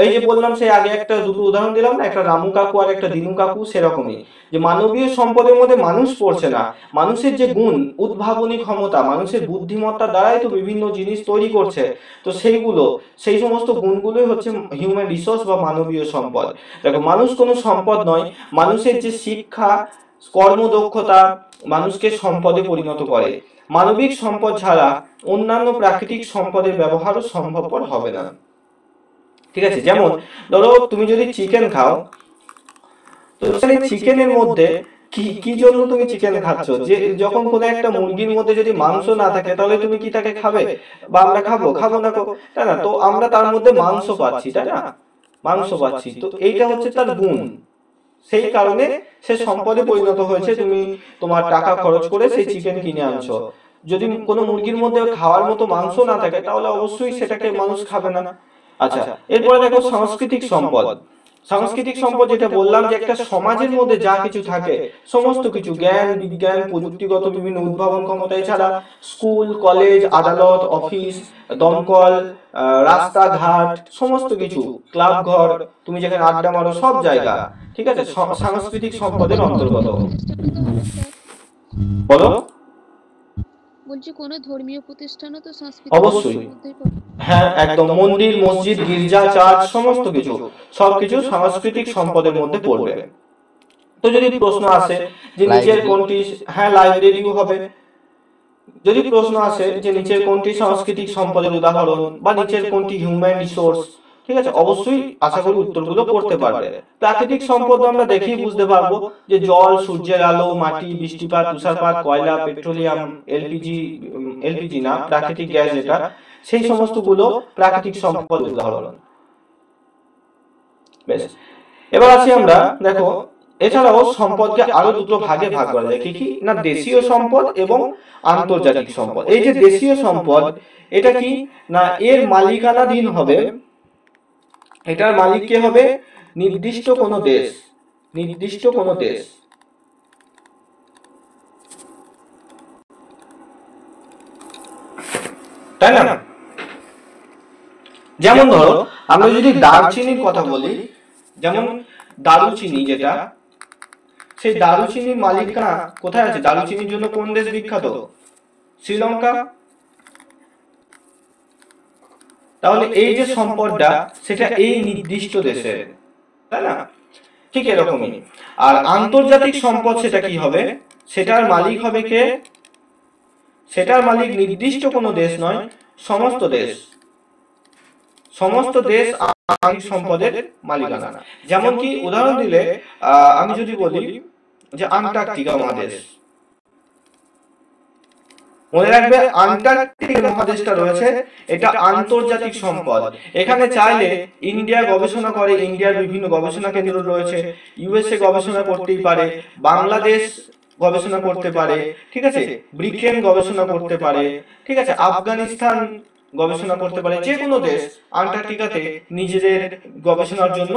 এই যে বললাম সেই আগে একটা দুটো উদাহরণ দিলাম না, একটা রামু কাকু আর একটা দিনু কাকু, সেরকমই যে মানবীয় সম্পদের মধ্যে মানুষ পড়ছে না, মানুষের যে গুণ, উদ্ভাবনী ক্ষমতা, মানুষের বুদ্ধিমত্তা দ্বারাই তো বিভিন্ন জিনিস তৈরি করছে। তো সেইগুলো, সেই সমস্ত গুণগুলোই হচ্ছে হিউম্যান রিসোর্স বা মানবীয় সম্পদ। দেখো মানুষ কোনো সম্পদ নয়, মানুষের যে শিক্ষা, কর্মদক্ষতা মানুষকে সম্পদে পরিণত করে। মানবিক সম্পদ ছাড়া অন্যান্য প্রাকৃতিক সম্পদের ব্যবহারও সম্ভবপর হবে না। ঠিক আছে, যেমন ধরো তুমি যদি চিকেন খাও, তো সেই চিকেনের মধ্যে কি কি জন্য তুমি চিকেন খাচ্ছ? যে যখন কোনো একটা মুরগির মধ্যে যদি মাংস না থাকে তাহলে তুমি কি তাকে খাবে? বা আমরা খাবো? খাবো না, তাই না? তো আমরা তার মধ্যে মাংস পাচ্ছি, তাই না? মাংস পাচ্ছি, তো এইটা হচ্ছে তার গুণ। সেই কারণে সে সম্পদে পরিণত হয়েছে। তুমি তোমার টাকা খরচ করে সেই চিকেন কিনে আনছো। যদি কোনো মুরগির মধ্যে খাওয়ার মতো মাংস না থাকে তাহলে অবশ্যই সেটাকে মানুষ খাবে না। আচ্ছা, এরপরে দেখো সাংস্কৃতিক সম্পদ। সাংস্কৃতিক সম্পদ যেটা বললাম যে একটা সমাজের মধ্যে যা কিছু থাকে, সমস্ত কিছু, জ্ঞান, বিজ্ঞান, প্রযুক্তিগত বিভিন্ন উদ্ভাবন ক্ষমতা, এছাড়া স্কুল, কলেজ, আদালত, অফিস, দমকল, রাস্তাঘাট, সমস্ত কিছু, ক্লাব ঘর, তুমি যেখানে আড্ডা মারো, সব জায়গা, ঠিক আছে, সাংস্কৃতিক সম্পদের অন্তর্গত। বলো। বলছি কোনো ধর্মীয় প্রতিষ্ঠানও তো সাংস্কৃতিক অবশ্যই, মধ্যেই পড়ে। হ্যাঁ একদম, মন্দির, মসজিদ, গির্জা, চার্চ, সমস্ত কিছু, সবকিছু সাংস্কৃতিক সম্পদের মধ্যে পড়বে। তো যদি প্রশ্ন আসে যে নিচের কোনটি, হ্যাঁ লাইব্রেরিও হবে। যদি প্রশ্ন আসে যে নিচের কোনটি সাংস্কৃতিক সম্পদের উদাহরণ বা নিচের কোনটি হিউম্যান রিসোর্স, ঠিক আছে, অবশ্যই আশা করি উত্তরগুলো করতে পারবে। প্রাকৃতিক সম্পদ আমরা দেখেই বুঝতে পারবো যে জল, সূর্যের আলো, মাটি, বৃষ্টিপাত, তুষারপাত, কয়লা, পেট্রোলিয়াম, এলপিজি, এলপিজি না প্রাকৃতিক গ্যাস যেটা, সেই সমস্ত গুলো প্রাকৃতিক সম্পদ উদাহরণ। বেশ, এবার আসি আমরা, দেখো এছাড়াও সম্পদকে আরো দুটো ভাগে ভাগ করা যায়। কি কি না, দেশীয় সম্পদ এবং আন্তর্জাতিক সম্পদ। এই যে দেশীয় সম্পদ, এটা কি না, এর মালিকানাধীন হবে, এটার মালিক কে হবে? নির্দিষ্ট কোনো দেশ, নির্দিষ্ট কোনো দেশ। তাই না? যেমন ধরো আমরা যদি দারুচিনির কথা বলি, যেমন দারুচিনি যেটা, সেই দারুচিনির মালিকানা কোথায় আছে? দারুচিনির জন্য কোন দেশ বিখ্যাত? শ্রীলঙ্কা। তাহলে এই যে সম্পদটা সেটা এই নির্দিষ্ট দেশে, তাই না? ঠিক এরকমই। আর আন্তর্জাতিক সম্পদ সেটা কি হবে? সেটার মালিক হবে কে? সেটার মালিক নির্দিষ্ট কোনো দেশ নয়, সমস্ত দেশ। সমস্ত দেশ আন্তর্জাতিক সম্পদের মালিকানা। যেমন কি উদাহরণ দিলে আমি যদি বলি যে আন্টার্কটিকা মহাদেশ, মনে রাখবে আন্টার্কটিক মহাদেশটা রয়েছে, এটা আন্তর্জাতিক সম্পদ। এখানে চাইলে ইন্ডিয়া গবেষণা করে, ইন্ডিয়ার বিভিন্ন গবেষণা কেন্দ্র রয়েছে, ইউএসএ গবেষণা করতেই পারে, বাংলাদেশ গবেষণা করতে পারে, ঠিক আছে, ব্রিটেন গবেষণা করতে পারে, ঠিক আছে, আফগানিস্তান গবেষণা করতে পারে। যে কোনো দেশ আন্টার্কটিকাতে নিজেদের গবেষণার জন্য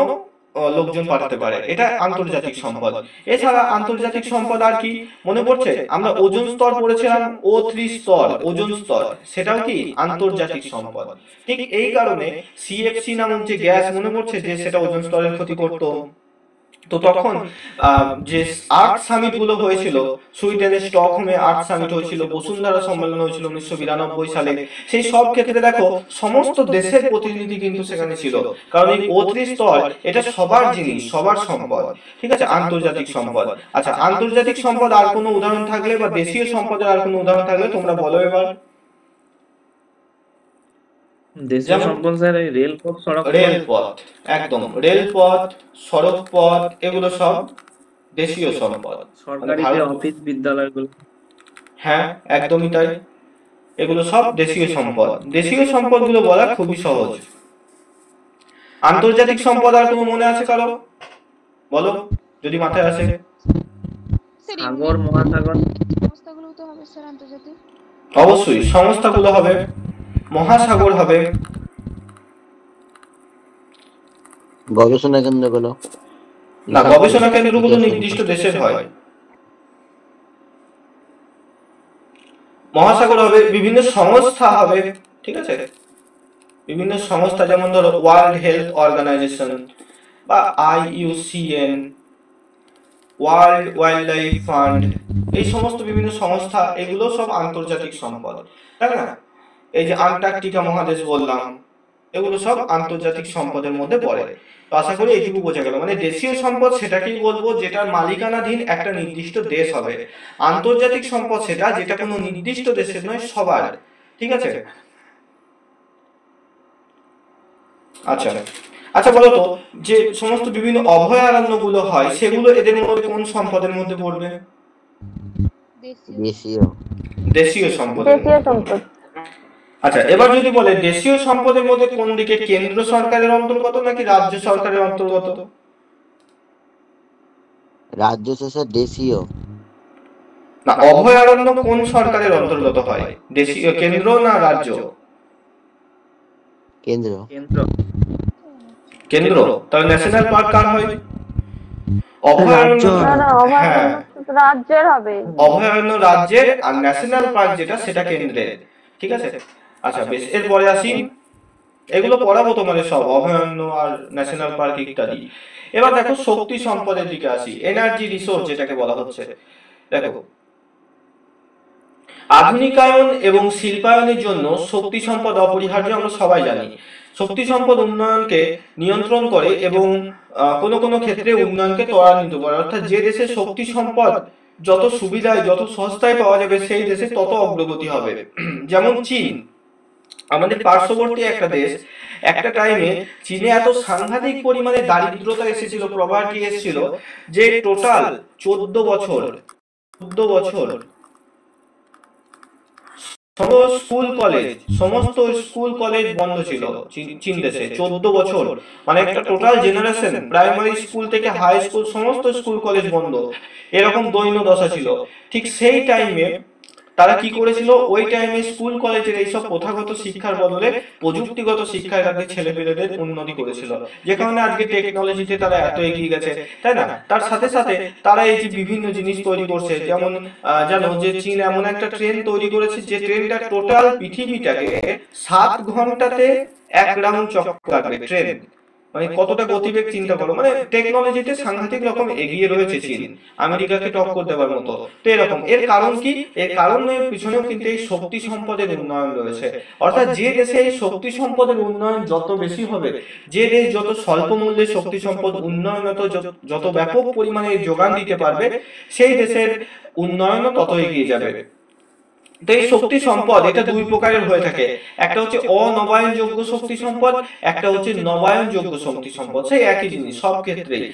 লোকজন পাঠাতে পারে, এটা আন্তর্জাতিক সম্পদ। এছাড়া আন্তর্জাতিক সম্পদ আর কি মনে পড়ছে? আমরা ওজোন স্তর পড়েছিলাম, O3 স্তর, ওজোন স্তর, সেটাও কি আন্তর্জাতিক সম্পদ। ঠিক এই কারণে সিএফসি নামক যে গ্যাস মনে পড়ছে যে সেটা ওজোন স্তরের ক্ষতি করতো। তো তখন যে আর্থ সামিট গুলো হয়েছিল, সুইডেনের স্টকহোমে আর্থ সামিট হয়েছিল, বসুন্ধরা সম্মেলন হয়েছিল 1992 সালে, সেই সব ক্ষেত্রে দেখো সমস্ত দেশের প্রতিনিধি কিন্তু সেখানে ছিল। কারণ এই O3 স্তর এটা সবার জিনিস, সবার সম্পদ, ঠিক আছে, আন্তর্জাতিক সম্পদ। আচ্ছা, আন্তর্জাতিক সম্পদ আর কোনো উদাহরণ থাকলে বা দেশীয় সম্পদের আর কোনো উদাহরণ থাকলে তোমরা বলো এবার। দেশীয় সম্পদ স্যার রেলপথ, সড়ক, রেলপথ, একদম, রেলপথ, সড়ক পথ, এগুলো সব দেশীয় সম্পদ। সরকারি যে অফিস, বিদ্যালয়গুলো, হ্যাঁ একদমই তাই, এগুলো সব দেশীয় সম্পদ। দেশীয় সম্পদগুলো বলা খুবই সহজ। আন্তর্জাতিক সম্পদ আর কোনো মনে আছে কারো? বলো যদি মাথায় আসে। স্যার সাগর, মহাসাগর, সমস্ত সংস্থাগুলো তো হবে স্যার আন্তর্জাতিক। অবশ্যই সংস্থাগুলো হবে, মহাসাগর হবে, গবেষণা কেন্দ্রগুলো না গবেষণা কেন্দ্রগুলো নির্দিষ্ট দেশের হয়। মহাসাগর হবে, বিভিন্ন সংস্থা হবে, ঠিক আছে, বিভিন্ন সংস্থা যেমন ধরো ওয়ার্ল্ড হেলথ অর্গানাইজেশন বা IUCN, world wild life fund, এই সমস্ত বিভিন্ন সংস্থা, এগুলো সব আন্তর্জাতিক সম্পদ, তাই না? এই যে আন্টার্কটিকা মহাদেশ বললাম, এগুলো সব আন্তর্জাতিক সম্পদের মধ্যে পড়ে। তো আশা করি এইটুকু বোঝা গেল। মানে দেশীয় সম্পদ সেটাকেই বলবো যেটার মালিকানাধীন একটা নির্দিষ্ট দেশ হবে, আন্তর্জাতিক সম্পদ সেটা যেটা কোনো নির্দিষ্ট দেশের নয়, সবার, ঠিক আছে? আচ্ছা আচ্ছা, বলো তো যে সমস্ত বিভিন্ন অভয়ারণ্যগুলো হয় সেগুলো এদের মধ্যে কোন সম্পদের মধ্যে পড়বে? দেশীয়। দেশীয় সম্পদের মধ্যে পড়বে। আচ্ছা, এবার যদি বলে দেশীয় সম্পদের মধ্যে কোন দিকে, কেন্দ্র সরকারের অন্তর্গত নাকি রাজ্য সরকারের অন্তর্গত? রাজ্য শেষে দেশীয়। না, অভয়ারণ্য কোন সরকারের অন্তর্গত হয়, দেশীয়, কেন্দ্র না রাজ্য? কেন্দ্র। কেন্দ্র। কেন্দ্র। তাহলে ন্যাশনাল পার্ক কার হয়? অভয়ারণ্য। হ্যাঁ, রাজ্যের হবে। অভয়ারণ্য রাজ্যের, আর ন্যাশনাল পার্ক যেটা সেটা কেন্দ্রের, ঠিক আছে? আচ্ছা বেশ, এরপরে আসি, এগুলো পড়াবো তোমাদের সব, অভয়ারণ্য আর ন্যাশনাল পার্ক ইত্যাদি। এবার দেখো শক্তি সম্পদের দিকে আসি, এনার্জি রিসোর্স যেটাকে বলা হচ্ছে। দেখো, আধুনিকায়ন এবং শিল্পায়নের জন্য শক্তি সম্পদ অপরিহার্য, আমরা সবাই জানি। শক্তি সম্পদ উন্নয়নকে নিয়ন্ত্রণ করে এবং কোনো কোনো ক্ষেত্রে উন্নয়নকে ত্বরান্বিত করে, অর্থাৎ যে দেশে শক্তি সম্পদ যত সুবিধায় যত সস্তায় পাওয়া যাবে সেই দেশে তত অগ্রগতি হবে। যেমন চীন, আমাদের পার্শ্ববর্তী একটা দেশ, একটা টাইমে চীনে এত সাংঘাতিক পরিমাণে দারিদ্রতা এসেছিল, প্রভার্টি এসেছিল, যে টোটাল 14 বছর সমস্ত স্কুল কলেজ বন্ধ ছিল চীন দেশে 14 বছর। মানে একটা টোটাল জেনারেশন, প্রাইমারি স্কুল থেকে হাই স্কুল সমস্ত স্কুল কলেজ বন্ধ, এরকম দৈন্য দশা ছিল। ঠিক সেই টাইমে তারা কি করেছিল, ওই টাইমে স্কুল কলেজের এইসব প্রথাগত শিক্ষার বদলে প্রযুক্তিগত শিক্ষায় তাদের ছেলেপেলেদের উন্নতি করেছিল, যে কারণে আজকে টেকনোলজিতে তারা এত এগিয়ে গেছে, তাই না? তার সাথে সাথে তারা এই যে বিভিন্ন জিনিস তৈরি করছে, যেমন জানো যে চীন এমন একটা ট্রেন তৈরি করেছে যে ট্রেনটা টোটাল পৃথিবীটাকে 7 ঘন্টাতে 1 রাউন্ড চক্কর লাগবে ট্রেন। মানে কতটা গতিবেগ চিন্তা করো, মানে টেকনোলজিতে সাংঘাতিক রকম এগিয়ে রয়েছে চীন, আমেরিকাকে টক্কর দেওয়ার মতো। তো এরকম, এর কারণ কি? এর কারণের পিছনেও কিন্তু এই শক্তি সম্পদের উন্নয়ন রয়েছে। অর্থাৎ যে দেশে এই শক্তি সম্পদের উন্নয়ন যত বেশি হবে, যে দেশ যত স্বল্প মূল্যে শক্তি সম্পদ উন্নয়নত যত ব্যাপক পরিমাণে যোগান দিতে পারবে, সেই দেশের উন্নয়নও তত এগিয়ে যাবে। তো এই শক্তি সম্পদ এটা দুই প্রকারের হয়ে থাকে, একটা হচ্ছে অনবায়নযোগ্য শক্তি সম্পদ, একটা হচ্ছে নবায়নযোগ্য শক্তি সম্পদ। সেই একই জিনিস সব ক্ষেত্রেই।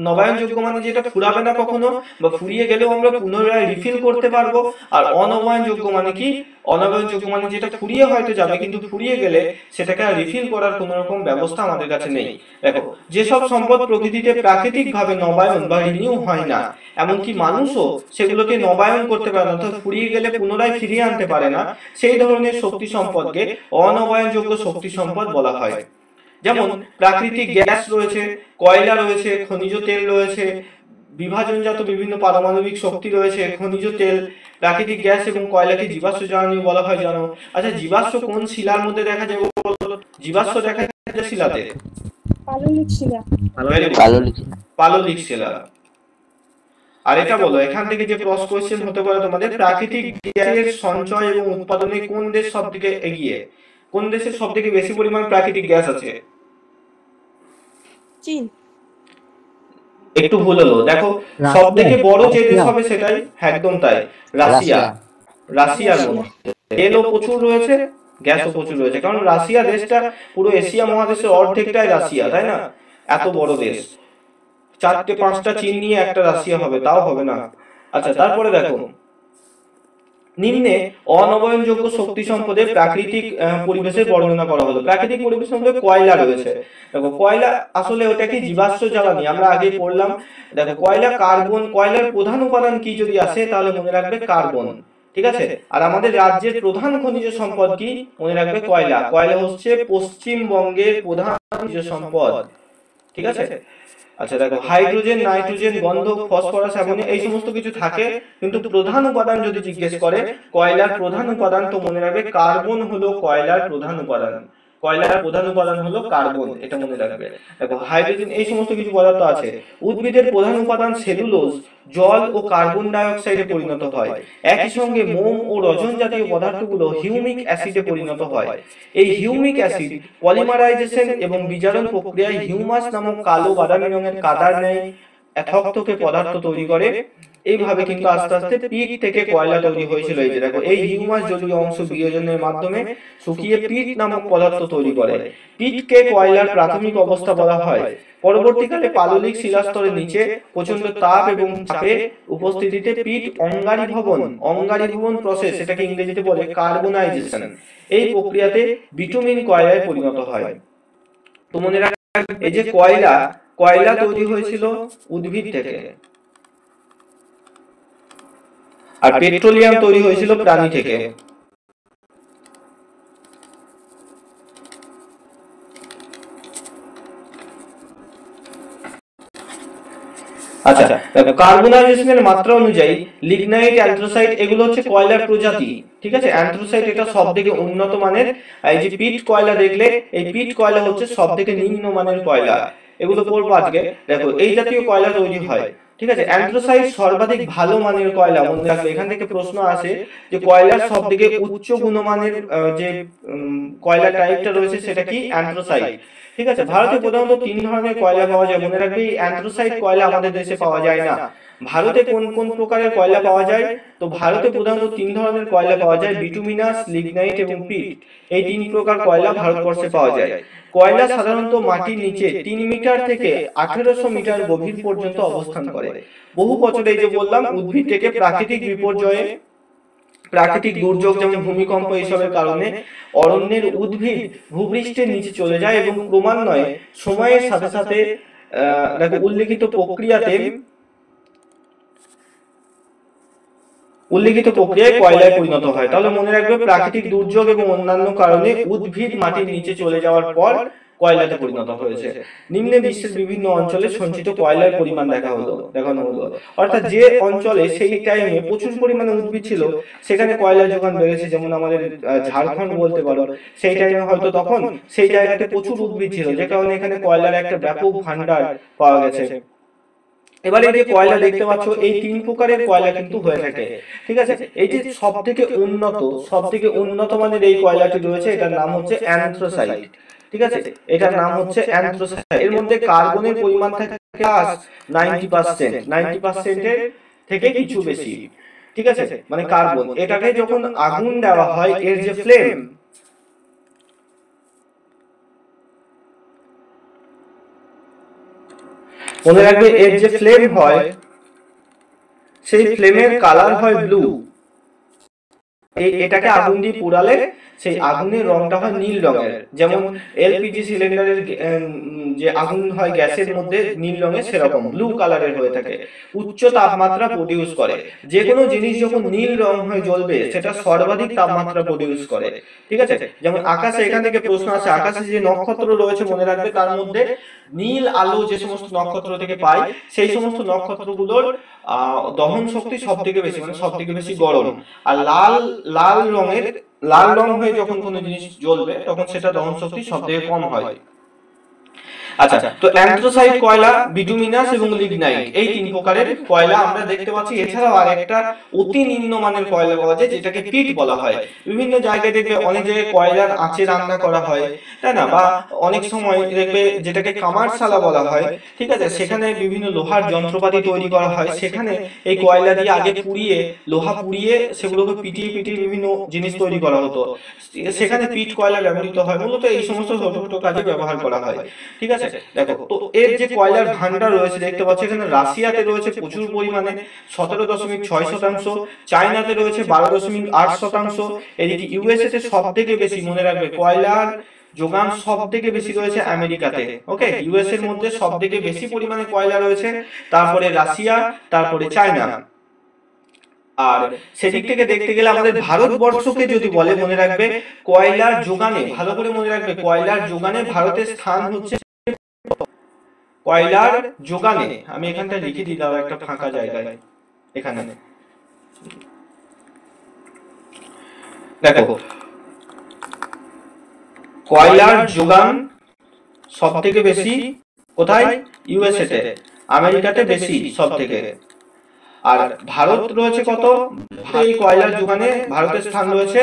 নবায়নযোগ্য মানে যেটা ফুরাবে না কখনো, বা ফুরিয়ে গেলেও আমরা পুনরায় রিফিল করতে পারবো। আর অনবায়নযোগ্য মানে কি? অনবায়নযোগ্য মানে যেটা ফুরিয়ে হয়তো যাবে, কিন্তু ফুরিয়ে গেলে সেটাকে আর রিফিল করার কোনো রকম ব্যবস্থা আমাদের কাছে নেই। দেখো, যেসব সম্পদ প্রকৃতিতে প্রাকৃতিক ভাবে নবায়ন বা রিনিউ হয় না, এমনকি মানুষও সেগুলোকে নবায়ন করতে পারে না, অর্থাৎ ফুরিয়ে গেলে পুনরায় ফিরিয়ে আনতে পারে না, সেই ধরনের শক্তি সম্পদকে অনবায়নযোগ্য শক্তি সম্পদ বলা হয়। যেমন প্রাকৃতিক গ্যাস রয়েছে, কয়লা রয়েছে, খনিজ তেল রয়েছে, বিভাজনজাত বিভিন্ন পারমাণবিক শক্তি রয়েছে, খনিজ তেল, প্রাকৃতিক গ্যাস এবং কয়লাকে জীবাশ্ম জ্বালানি বলা হয়, জানো? আচ্ছা, জীবাশ্ম কোন শিলার মধ্যে দেখা যায়? জীবাশ্ম দেখা যায় শিলাতে, পাললিক শিলা। আর এটা বলো, এখান থেকে যে ক্রস কোশ্চেন হতে পারে তোমাদের, প্রাকৃতিক গ্যাসের সঞ্চয় এবং উৎপাদনে কোন দেশ সবথেকে এগিয়ে? কোন দেশের সবথেকে বেশি পরিমাণ প্রাকৃতিক গ্যাস আছে? চীন। একটু ভুল হলো, দেখো সবথেকে বড় যে দেশ হবে সেটাই, একদম তাই, রাশিয়া। রাশিয়ার মধ্যে তেলও প্রচুর রয়েছে, গ্যাসও প্রচুর রয়েছে, কারণ রাশিয়া দেশটা পুরো এশিয়া মহাদেশের অর্ধেকটাই রাশিয়া, তাই না? এত বড় দেশ, 4-5টা চীন নিয়ে একটা রাশিয়া হবে, তাও হবে না। আচ্ছা, তারপরে দেখো নিম্নে অনবয়নযোগ্য শক্তি সম্পদের প্রাকৃতিক পরিবেশের বর্ণনা করা হলো। প্রাকৃতিক পরিবেশের মধ্যে কয়লা রয়েছে। দেখো কয়লা আসলে ওটা কি জীবাশ্ম জ্বালানি, আমরা আগে পড়লাম। দেখো কয়লা কার্বন, কয়লার প্রধান উপাদান কি যদি আসে তাহলে মনে রাখবে কার্বন, ঠিক আছে। আর আমাদের রাজ্যের প্রধান খনিজ সম্পদ কি, মনে রাখবে কয়লা। কয়লা হচ্ছে পশ্চিমবঙ্গের প্রধান খনিজ সম্পদ, ঠিক আছে। আচ্ছা দেখো হাইড্রোজেন, নাইট্রোজেন, গন্ধক, ফসফরাস, অ্যামোনিয়া এই সমস্ত কিছু থাকে, কিন্তু প্রধান উপাদান যদি জিজ্ঞেস করে কয়লার প্রধান উপাদান, তো মনে রাখবে কার্বন হলো কয়লার প্রধান উপাদান। কয়লার প্রধান উপাদান হলো কার্বন, এটা মনে রাখবে। দেখো হাইড্রোজেন এই সমস্ত কিছু পদার্থ আছে। উদ্ভিদের প্রধান উপাদান সেলুলোজ জল ও কার্বন ডাই অক্সাইডে পরিণত হয়। একই সঙ্গে মোম ও রজন জাতীয় পদার্থগুলো হিউমিক অ্যাসিডে পরিণত হয়। এই হিউমিক অ্যাসিড পলিমারাইজেশন এবং বিজারণ প্রক্রিয়ায় হিউমাস নামক কালো বাদামি রঙের কাদার ন্যায় থকথকে পদার্থ তৈরি করে। এইভাবে কিন্তু আস্তে আস্তে পিট থেকে কয়লা তৈরি হয়েছিল। এই যে দেখো এই হিউমাস জলীয় অংশ বিয়োজনের মাধ্যমে শুকিয়ে পিট নামক পদার্থ তৈরি করে। পিটকে কয়লার প্রাথমিক অবস্থা বলা হয়। পরবর্তীকালে পাললিক শিলাস্তরের নিচে প্রচন্ড তাপ এবং চাপে উপস্থিতিতে পিট অঙ্গারীভবন প্রসেস, এটাকে ইংরেজিতে বলে কার্বনাইজেশন, এই প্রক্রিয়াতে বিটুমিন কয়লায় পরিণত হয়। তো মনে রাখবেন এই যে কয়লা তৈরি হয়েছিল উদ্ভিদ থেকে, আর পেট্রোলিয়াম তৈরি হয়েছিল প্রাণী থেকে। আচ্ছা দেখো কার্বনাইজেশনের মাত্রা অনুযায়ী লিগনাইট, অ্যান্থ্রাসাইট এগুলো হচ্ছে কয়লার প্রজাতি, ঠিক আছে। অ্যান্থ্রাসাইট এটা সবথেকে উন্নত মানের। এই যে পিট কয়লা দেখলে, এই পিট কয়লা হচ্ছে সবথেকে নিম্ন মানের কয়লা, এগুলো পড়বো আজকে। দেখো এই জাতীয় কয়লা তৈরি হয়, ঠিক আছে। অ্যান্থ্রাসাইট সর্বাধিক ভালো মানের কয়লা, মনে রাখবে এখান থেকে প্রশ্ন আসে যে কয়লার সবথেকে উচ্চ গুণমানের যে কয়লা টাইপটা রয়েছে সেটা কি, অ্যান্থ্রাসাইট, ঠিক আছে। ভারতে প্রধানত 3 ধরনের কয়লা পাওয়া যায়, মনে রাখবে এই অ্যান্থ্রাসাইট কয়লা আমাদের দেশে পাওয়া যায় না। ভারতে কোন কোন প্রকারের কয়লা পাওয়া যায়, তো ভারতে প্রধানত 3 ধরনের কয়লা পাওয়া যায়, বিটুমিনাস, লিগনাইট এবং পিট। এই 3 প্রকার কয়লা ভারতবর্ষে পাওয়া যায়। কয়লা সাধারণত মাটির নিচে 3 মিটার থেকে 1800 মিটার গভীর পর্যন্ত অবস্থান করে। বহু বছর এই যে বললাম উদ্ভিদ থেকে প্রাকৃতিক বিপর্যয়ে, প্রাকৃতিক দুর্যোগ যেমন ভূমিকম্প এইসবের কারণে অরণ্যের উদ্ভিদ ভূপৃষ্ঠের নিচে চলে যায় এবং ক্রমান্বয়ে সময়ের সাথে সাথে দেখো উল্লেখিত প্রক্রিয়ায় কয়লায় পরিণত হয়। তাহলে মনে রাখবে প্রাকৃতিক দুর্যোগ এবং অন্যান্য কারণে উদ্ভিদ মাটির নিচে চলে যাওয়ার পর কয়লাতে পরিণত হয়েছে। নিম্নে বিশ্বের বিভিন্ন অঞ্চলে সঞ্চিত কয়লার পরিমাণ দেখানো হলো। অর্থাৎ যে অঞ্চলে সেই টাইমে প্রচুর পরিমাণে উদ্ভিদ ছিল সেখানে কয়লার যোগান বেড়েছে, যেমন আমাদের ঝাড়খণ্ড বলতে পারো, সেই টাইমে হয়তো তখন সেই জায়গাতে প্রচুর উদ্ভিদ ছিল, যে কারণে এখানে কয়লার একটা ব্যাপক ভান্ডার পাওয়া গেছে। এবারে এই যে কয়লা দেখতে পাচ্ছ এই 3 প্রকারের কয়লা কিন্তু হয়ে থাকে, ঠিক আছে। এই যে সবথেকে উন্নত মানের এই কয়লাটি রয়েছে, এটার নাম হচ্ছে অ্যান্থ্রাসাইট, ঠিক আছে। এটার নাম হচ্ছে অ্যান্থ্রাসাইট। এর মধ্যে কার্বনের পরিমাণ থাকে 90% এর থেকে কিছু বেশি, ঠিক আছে। মানে কার্বন, এটাকে যখন আগুন দেওয়া হয়, এর যে ফ্লেম, মনে রাখবে এর যে ফ্লেম হয় সেই ফ্লেমের কালার হয় ব্লু। এটাকে আগুন দিয়ে পুড়ালে সেই আগুনের রংটা হয় নীল রঙের, যেমন এলপিজি সিলিন্ডারের যে আগুন হয় গ্যাসের মধ্যে নীল রঙের, সেরকম ব্লু কালারের হয়ে থাকে। উচ্চ তাপমাত্রা প্রডিউস করে। যে কোনো জিনিস যখন নীল রং হয়ে জ্বলবে সেটা সর্বাধিক তাপমাত্রা প্রডিউস করে, ঠিক আছে। যেমন আকাশে, এখান থেকে প্রশ্ন আছে, আকাশে যে নক্ষত্র রয়েছে মনে রাখবে তার মধ্যে নীল আলো যে সমস্ত নক্ষত্র থেকে পাই, সেই সমস্ত নক্ষত্রগুলোর দহন শক্তি সব থেকে বেশি, মানে সব থেকে বেশি গরম। আর লাল রং হয়ে যখন কোনো জিনিস জ্বলবে তখন সেটা দহন শক্তি সব থেকে কম হয়। আচ্ছা, তো অ্যান্থ্রাসাইট কয়লা, বিটুমিনাস এবং লিগনাইট এই 3 প্রকারের কয়লা আমরা দেখতে পাচ্ছি। এছাড়াও আরেকটা অতি নিম্নমানের কয়লা পাওয়া যায় যেটাকে পিট বলা হয়। বিভিন্ন জায়গায় দেখবে অনেক জায়গায় কয়লার আঁচে রান্না করা হয়, তাই না, বা অনেক সময় দেখবে যেটাকে কামারশালা বলা হয়, ঠিক আছে। সেখানে বিভিন্ন লোহার যন্ত্রপাতি তৈরি করা হয়, সেখানে এই কয়লা দিয়ে আগে লোহা পুড়িয়ে সেগুলোকে পিটিয়ে বিভিন্ন জিনিস তৈরি করা হতো। সেখানে পিট কয়লা ব্যবহৃত হয়, মূলত এই সমস্ত ছোট ছোট কাজে ব্যবহার করা হয়, ঠিক আছে। দেখো তো এর যে কয়লার ভান্ডার রয়েছে দেখতে পাচ্ছ এখানে রাশিয়াতে রয়েছে প্রচুর পরিমাণে 17.6%, চায়নাতে রয়েছে 12.8%, এদিকে ইউএসএ তে সব থেকে বেশি, মনে রাখবে কয়লার যোগান সব থেকে বেশি রয়েছে আমেরিকাতে। ওকে, ইউএস এর মধ্যে সব থেকে বেশি পরিমাণে কয়লা রয়েছে, তারপরে রাশিয়া, তারপরে চায়না। আর সেদিক থেকে দেখতে গেলে আমাদের ভারতবর্ষকে যদি বলে, মনে রাখবে কয়লার যোগানে, ভালো করে মনে রাখবে কয়লার যোগানে ভারতের স্থান হচ্ছে, কয়লার যোগানে, আমি এখানটা লিখে দিলাম একটা ফাঁকা জায়গায়, এখানে দেখো কয়লার যোগান সব থেকে বেশি কোথায়, ইউএসএ তে, আমেরিকাতে বেশি সব থেকে। আর ভারত রয়েছে কত, এই কয়লার যোগানে ভারতের স্থান রয়েছে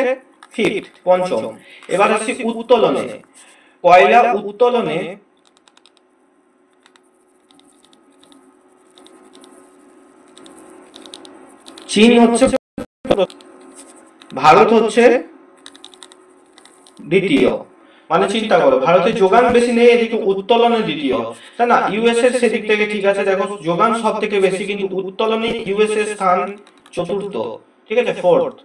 ফিফথ, পঞ্চম। এবার আসছি উত্তোলনে, কয়লা উত্তোলনে চীন হচ্ছে, ভারত হচ্ছে দ্বিতীয়। মানে চিন্তা করো, ভারতের যোগান বেশি নেই, এদিকে উত্তোলনে দ্বিতীয়, তাই না? ইউএসএ সেদিক থেকে ঠিক আছে, দেখো যোগান সব থেকে বেশি কিন্তু উত্তোলনে ইউএসএ স্থান চতুর্থ, ঠিক আছে, ফোর্থ।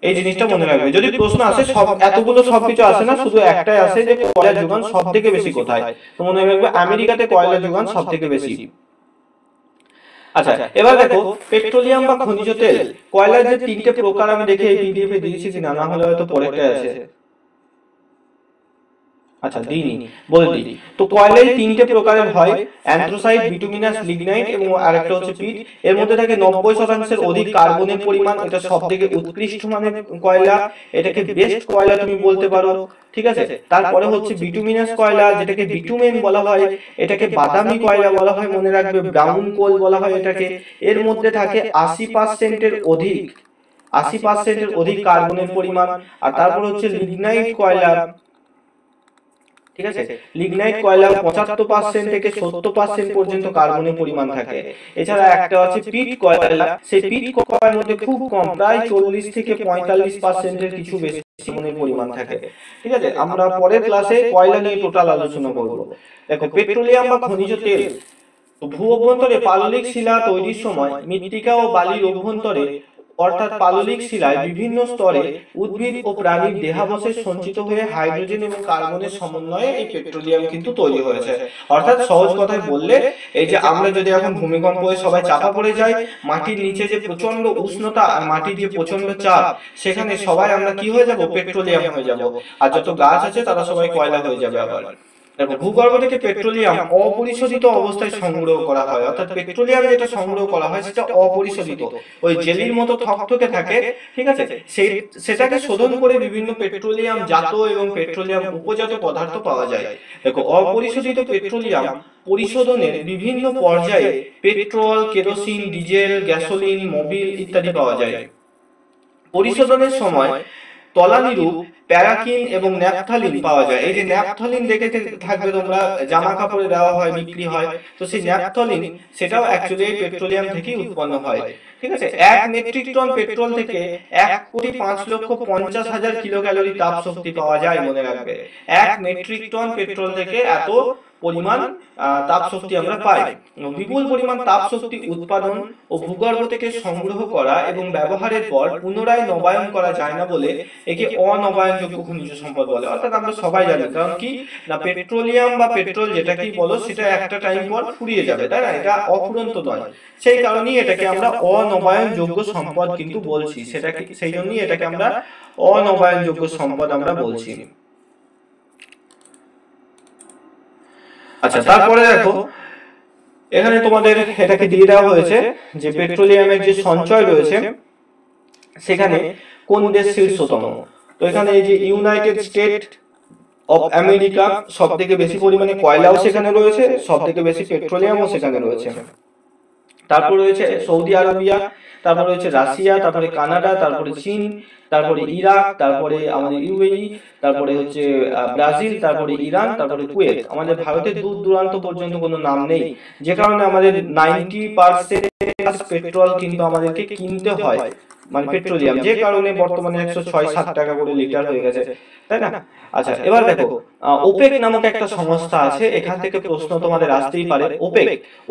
এই জিনিসটা মনে রাখবে, যদি প্রশ্ন আসে সব এতগুলো সবকিছু আসে না, শুধু একটাই আসে যে কয়লা যোগান সব থেকে বেশি কোথায়, তো মনে রাখবে আমেরিকাতে কয়লা যোগান সব থেকে বেশি। আচ্ছা, এবার দেখো পেট্রোলিয়াম বা খনিজ তেল, কয়লার যে তিনটে প্রকার আমি দেখে এই পিডিএফ এ দিয়েছি কিনা, না হলে হয়তো পরেরটা আছে, আচ্ছা দিইনি, বলে দিই। তো কয়লায় তিনটে প্রকারের হয়, অ্যান্থ্রাসাইট, বিটুমিনাস, লিগনাইট এবং আরেকটা হচ্ছে পিট। এর মধ্যে থাকে 90%-এর অধিক কার্বনের পরিমাণ, এটা সবথেকে উৎকৃষ্ট মানের কয়লা, এটাকে বেস্ট কয়লা তুমি বলতে পারো, ঠিক আছে। তারপরে হচ্ছে বিটুমিনাস কয়লা, যেটাকে বিটুমেন বলা হয়, এটাকে বাদামি কয়লা বলা হয়, মনে রাখবে ব্রাউন কোল বলা হয় এটাকে। এর মধ্যে থাকে 80%-এর অধিক, 80%-এর অধিক কার্বনের পরিমাণ। আর তারপর হচ্ছে লিগনাইট কয়লা, ঠিক আছে, লিগনাইট কয়লা 75% থেকে 70% পর্যন্ত কার্বনের পরিমাণ থাকে। এছাড়া একটা আছে পিট কয়লা, সেই পিট কয়লার মধ্যে খুব কম, প্রায় 40 থেকে 45%-এর কিছু বেশি কার্বনের পরিমাণ থাকে, ঠিক আছে। আমরা পরের ক্লাসে কয়লা নিয়ে টোটাল আলোচনা করব। দেখো পেট্রোলিয়াম বা খনিজ তেল, ভূ অভ্যন্তরে পাললিক শিলা তৈরির সময় মৃত্তিকা ও বালির অভ্যন্তরে অর্থাৎ পাললিক শিলায় বিভিন্ন স্তরে উদ্ভিদ ও প্রাণীর দেহাবশেষ সঞ্চিত হয়ে হাইড্রোজেন এবং কার্বনের সমন্বয়ে এই পেট্রোলিয়াম কিন্তু তৈরি হয়েছে। অর্থাৎ সহজ কথায় বললে, এই যে আমরা যদি এখন ভূমিকম্প হয়ে সবাই চাপা পড়ে যাই, মাটির নিচে যে প্রচন্ড উষ্ণতা আর মাটির যে প্রচন্ড চাপ, সেখানে সবাই আমরা কি হয়ে যাব, পেট্রোলিয়াম হয়ে যাব। আর যত গাছ আছে তারা সবাই কয়লা হয়ে যাবে। আবার দেখো ভূগর্ভ থেকে পেট্রোলিয়াম অপরিশোধিত অবস্থায় সংগ্রহ করা হয়, অর্থাৎ পেট্রোলিয়াম যেটা সংগ্রহ করা হয় সেটা অপরিশোধিত, ওই জেলির মতো থকথকে থাকে, ঠিক আছে। সেটাকে শোধন করে বিভিন্ন পেট্রোলিয়াম জাত এবং পেট্রোলিয়াম উপজাত পদার্থ পাওয়া যায়। দেখো অপরিশোধিত পেট্রোলিয়াম পরিশোধনের বিভিন্ন পর্যায়ে petrol, kerosene, diesel, gasoline, Mobil ইত্যাদি পাওয়া যায়। পরিশোধনের সময় তলানিরূপ প্যারাকিন এবং ন্যাপথালিন পাওয়া যায়। এই যে ন্যাপথালিন দেখে থাকবে তোমরা, জামা কাপড়ে দেওয়া হয়, বিক্রি হয়, তো সেই ন্যাপথালিন সেটাও অ্যাকচুয়ালি পেট্রোলিয়াম থেকেই উৎপন্ন হয়, ঠিক আছে। 1 মেট্রিক টন পেট্রোল থেকে 1,05,50,000 কিলো ক্যালোরি তাপ শক্তি পাওয়া যায়, মনে রাখবে 1 মেট্রিক টন পেট্রোল থেকে এত পরিমাণ তাপ শক্তি আমরা পাই। বিপুল পরিমাণ তাপ শক্তি উৎপাদন ও ভূগর্ভ থেকে সংগ্রহ করা এবং ব্যবহারের পর পুনরায় নবায়ন করা যায় না বলে একে অনবায়নযোগ্য খনিজ সম্পদ বলে। অর্থাৎ আমরা সবাই জানি, কারণ কি না পেট্রোলিয়াম বা পেট্রোল যেটাকেই বলো সেটা একটা টাইম পর ফুরিয়ে যাবে, তাই না, এটা অফুরন্ত নয়, সেই কারণেই এটাকে আমরা অনবায়নযোগ্য সম্পদ কিন্তু বলছি, সেটাকে সেই জন্যই এটাকে আমরা অনবায়নযোগ্য সম্পদ আমরা বলছি। আচ্ছা, তারপরে দেখো এখানে তোমাদের এটাকে দিয়ে দেওয়া হয়েছে যে পেট্রোলিয়ামের যে সঞ্চয় রয়েছে সেখানে কোন দেশ শীর্ষতম। তো এখানে এই যে ইউনাইটেড স্টেট অফ আমেরিকা, সব থেকে বেশি পরিমাণে কয়লাও সেখানে রয়েছে, সব থেকে বেশি পেট্রোলিয়ামও সেখানে রয়েছে। তারপর রয়েছে সৌদি আরবিয়া, তারপর রয়েছে রাশিয়া, তারপরে কানাডা, তারপরে চীন, তারপরে ইরাক, তারপরে আমাদের ইউএই, তারপরে হচ্ছে ব্রাজিল, তারপরে ইরান, তারপরে কুয়েত। আমাদের ভারতের দূর দূরান্ত পর্যন্ত কোনো নাম নেই, যে কারণে আমাদের 90% পেট্রোল কিন্তু আমাদেরকে কিনতে হয়, মানে পেট্রোলিয়াম, যে কারণে বর্তমানে 106-7 টাকা করে লিটার হয়ে গেছে, তাই না? আচ্ছা, এবার দেখো ওপেক নামক একটা সংস্থা আছে, এখান থেকে প্রশ্ন তোমাদের আসতেই পারে। ওপেক,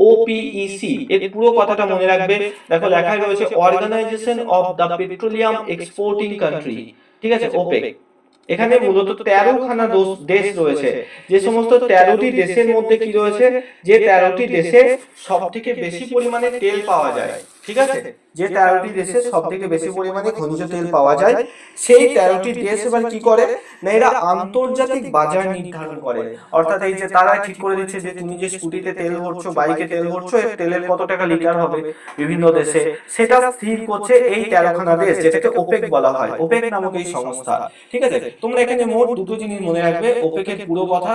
OPEC, এর পুরো কথাটা মনে রাখবে। দেখো লেখাই রয়েছে organisation of the petroleum exporting country, ঠিক আছে, ওপেক। এখানে মূলত 13খানা দেশ রয়েছে। যে সমস্ত 13টি দেশের মধ্যে কি রয়েছে, যে 13টি দেশে সব থেকে বেশি পরিমাণে তেল পাওয়া যায়, ঠিক আছে, যে 13টি দেশে সব থেকে বেশি পরিমাণে খনিজ তেল পাওয়া যায়, সেই 13টি দেশ এবার কি করে না, এরা আন্তর্জাতিক বাজার নির্ধারণ করে। অর্থাৎ এই যে তারা ঠিক করে দিচ্ছে যে তুমি যে স্কুটিতে তেল ভরছো, বাইকে তেল ভরছো, এর তেলের কত টাকা লিটার হবে বিভিন্ন দেশে, সেটা স্থির করছে এই 13খানা দেশ, যেটাকে ওপেক বলা হয়, ওপেক নামক এই সংস্থা। ঠিক আছে, তোমরা এখানে মোট দুটো জিনিস মনে রাখবে, ওপেকের পুরো কথা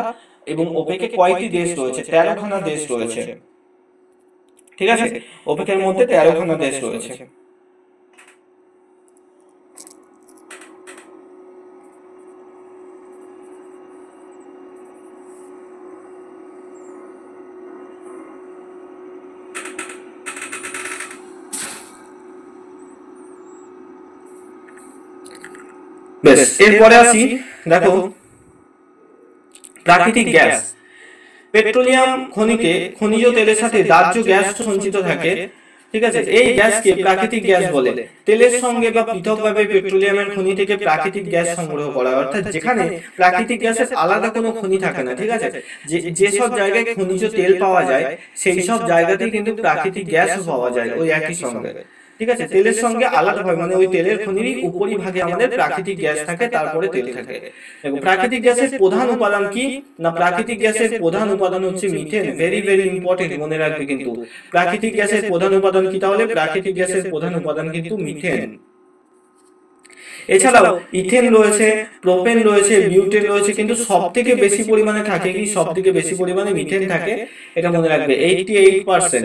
এবং ওপেকে কয়টি দেশ রয়েছে, 13খানা দেশ রয়েছে, ঠিক আছে, ওপেকের মধ্যে 13খানা দেশ রয়েছে। বেশ, এরপরে আসি, দেখো প্রাকৃতিক গ্যাস। পেট্রোলিয়াম খনিতে খনিজ তেলের সাথে দাহ্য গ্যাস সঞ্চিত থাকে, ঠিক আছে, এই গ্যাসকে প্রাকৃতিক গ্যাস বলে। তেলের সঙ্গে বা পৃথকভাবে পেট্রোলিয়ামের খনি থেকে প্রাকৃতিক গ্যাস সংগ্রহ করা হয়, অর্থাৎ যেখানে প্রাকৃতিক গ্যাসের আলাদা কোনো খনি থাকে না, ঠিক আছে, যেসব জায়গায় খনিজ তেল পাওয়া যায় সেই সব জায়গাতেই কিন্তু প্রাকৃতিক গ্যাসও পাওয়া যায় ওই একই সঙ্গে, ঠিক আছে, তেলের সঙ্গে আলাদাভাবে, মানে ওই তেলের খনিরই উপরিভাগে আমাদের প্রাকৃতিক গ্যাস থাকে, তারপরে তেল থাকে। দেখো প্রাকৃতিক গ্যাসের প্রধান উপাদান কি না, প্রাকৃতিক গ্যাসের প্রধান উপাদান হচ্ছে মিথেন। ভেরি ভেরি ইম্পর্টেন্ট, মনে রাখবে কিন্তু প্রাকৃতিক গ্যাসের প্রধান উপাদান কি, তাহলে প্রাকৃতিক গ্যাসের প্রধান উপাদান কিন্তু মিথেন। এছাড়াও ইথেন রয়েছে, প্রোপেন রয়েছে, বিউটেন রয়েছে, কিন্তু সব থেকে বেশি পরিমাণে থাকে কি, সব থেকে বেশি পরিমাণে মিথেন থাকে, এটা মনে রাখবে 88%,